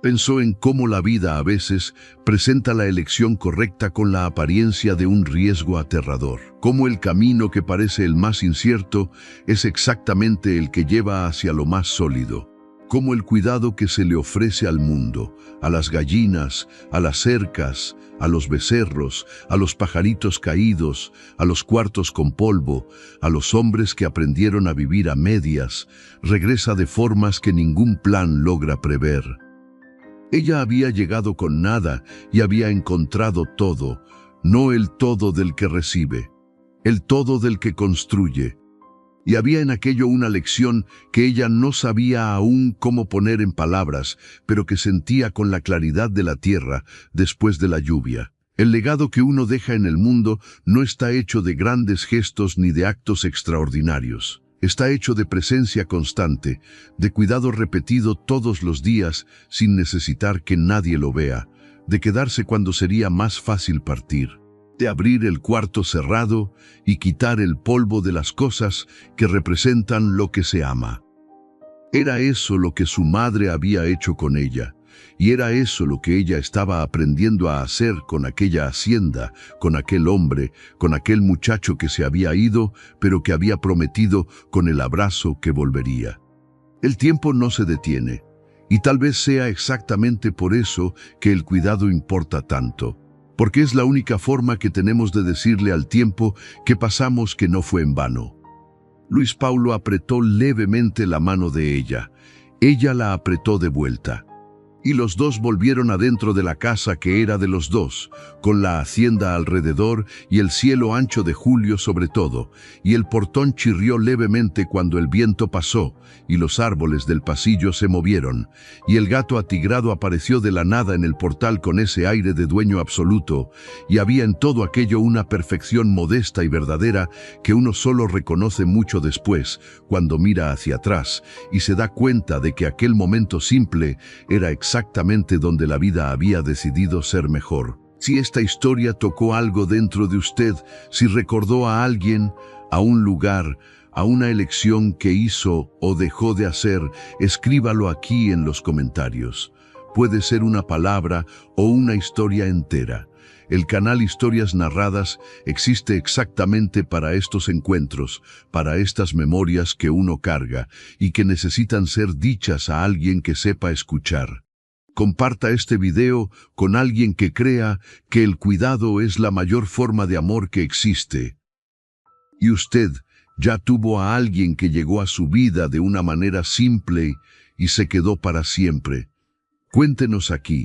Pensó en cómo la vida a veces presenta la elección correcta con la apariencia de un riesgo aterrador. Cómo el camino que parece el más incierto es exactamente el que lleva hacia lo más sólido. Cómo el cuidado que se le ofrece al mundo, a las gallinas, a las cercas, a los becerros, a los pajaritos caídos, a los cuartos con polvo, a los hombres que aprendieron a vivir a medias, regresa de formas que ningún plan logra prever. Ella había llegado con nada y había encontrado todo, no el todo del que recibe, el todo del que construye. Y había en aquello una lección que ella no sabía aún cómo poner en palabras, pero que sentía con la claridad de la tierra después de la lluvia. El legado que uno deja en el mundo no está hecho de grandes gestos ni de actos extraordinarios. Está hecho de presencia constante, de cuidado repetido todos los días sin necesitar que nadie lo vea, de quedarse cuando sería más fácil partir. de abrir el cuarto cerrado y quitar el polvo de las cosas que representan lo que se ama. Era eso lo que su madre había hecho con ella, y era eso lo que ella estaba aprendiendo a hacer con aquella hacienda, con aquel hombre, con aquel muchacho que se había ido, pero que había prometido con el abrazo que volvería. El tiempo no se detiene, y tal vez sea exactamente por eso que el cuidado importa tanto, porque es la única forma que tenemos de decirle al tiempo que pasamos que no fue en vano. Luis Paulo apretó levemente la mano de ella. Ella la apretó de vuelta. Y los dos volvieron adentro de la casa que era de los dos, con la hacienda alrededor y el cielo ancho de julio sobre todo, y el portón chirrió levemente cuando el viento pasó, y los árboles del pasillo se movieron, y el gato atigrado apareció de la nada en el portal con ese aire de dueño absoluto, y había en todo aquello una perfección modesta y verdadera que uno solo reconoce mucho después, cuando mira hacia atrás, y se da cuenta de que aquel momento simple era exactamente donde la vida había decidido ser mejor. Si esta historia tocó algo dentro de usted, si recordó a alguien, a un lugar, a una elección que hizo o dejó de hacer, escríbalo aquí en los comentarios. Puede ser una palabra o una historia entera. El canal Historias Narradas existe exactamente para estos encuentros, para estas memorias que uno carga y que necesitan ser dichas a alguien que sepa escuchar. Comparta este video con alguien que crea que el cuidado es la mayor forma de amor que existe. Y usted ya tuvo a alguien que llegó a su vida de una manera simple y se quedó para siempre. Cuéntenos aquí.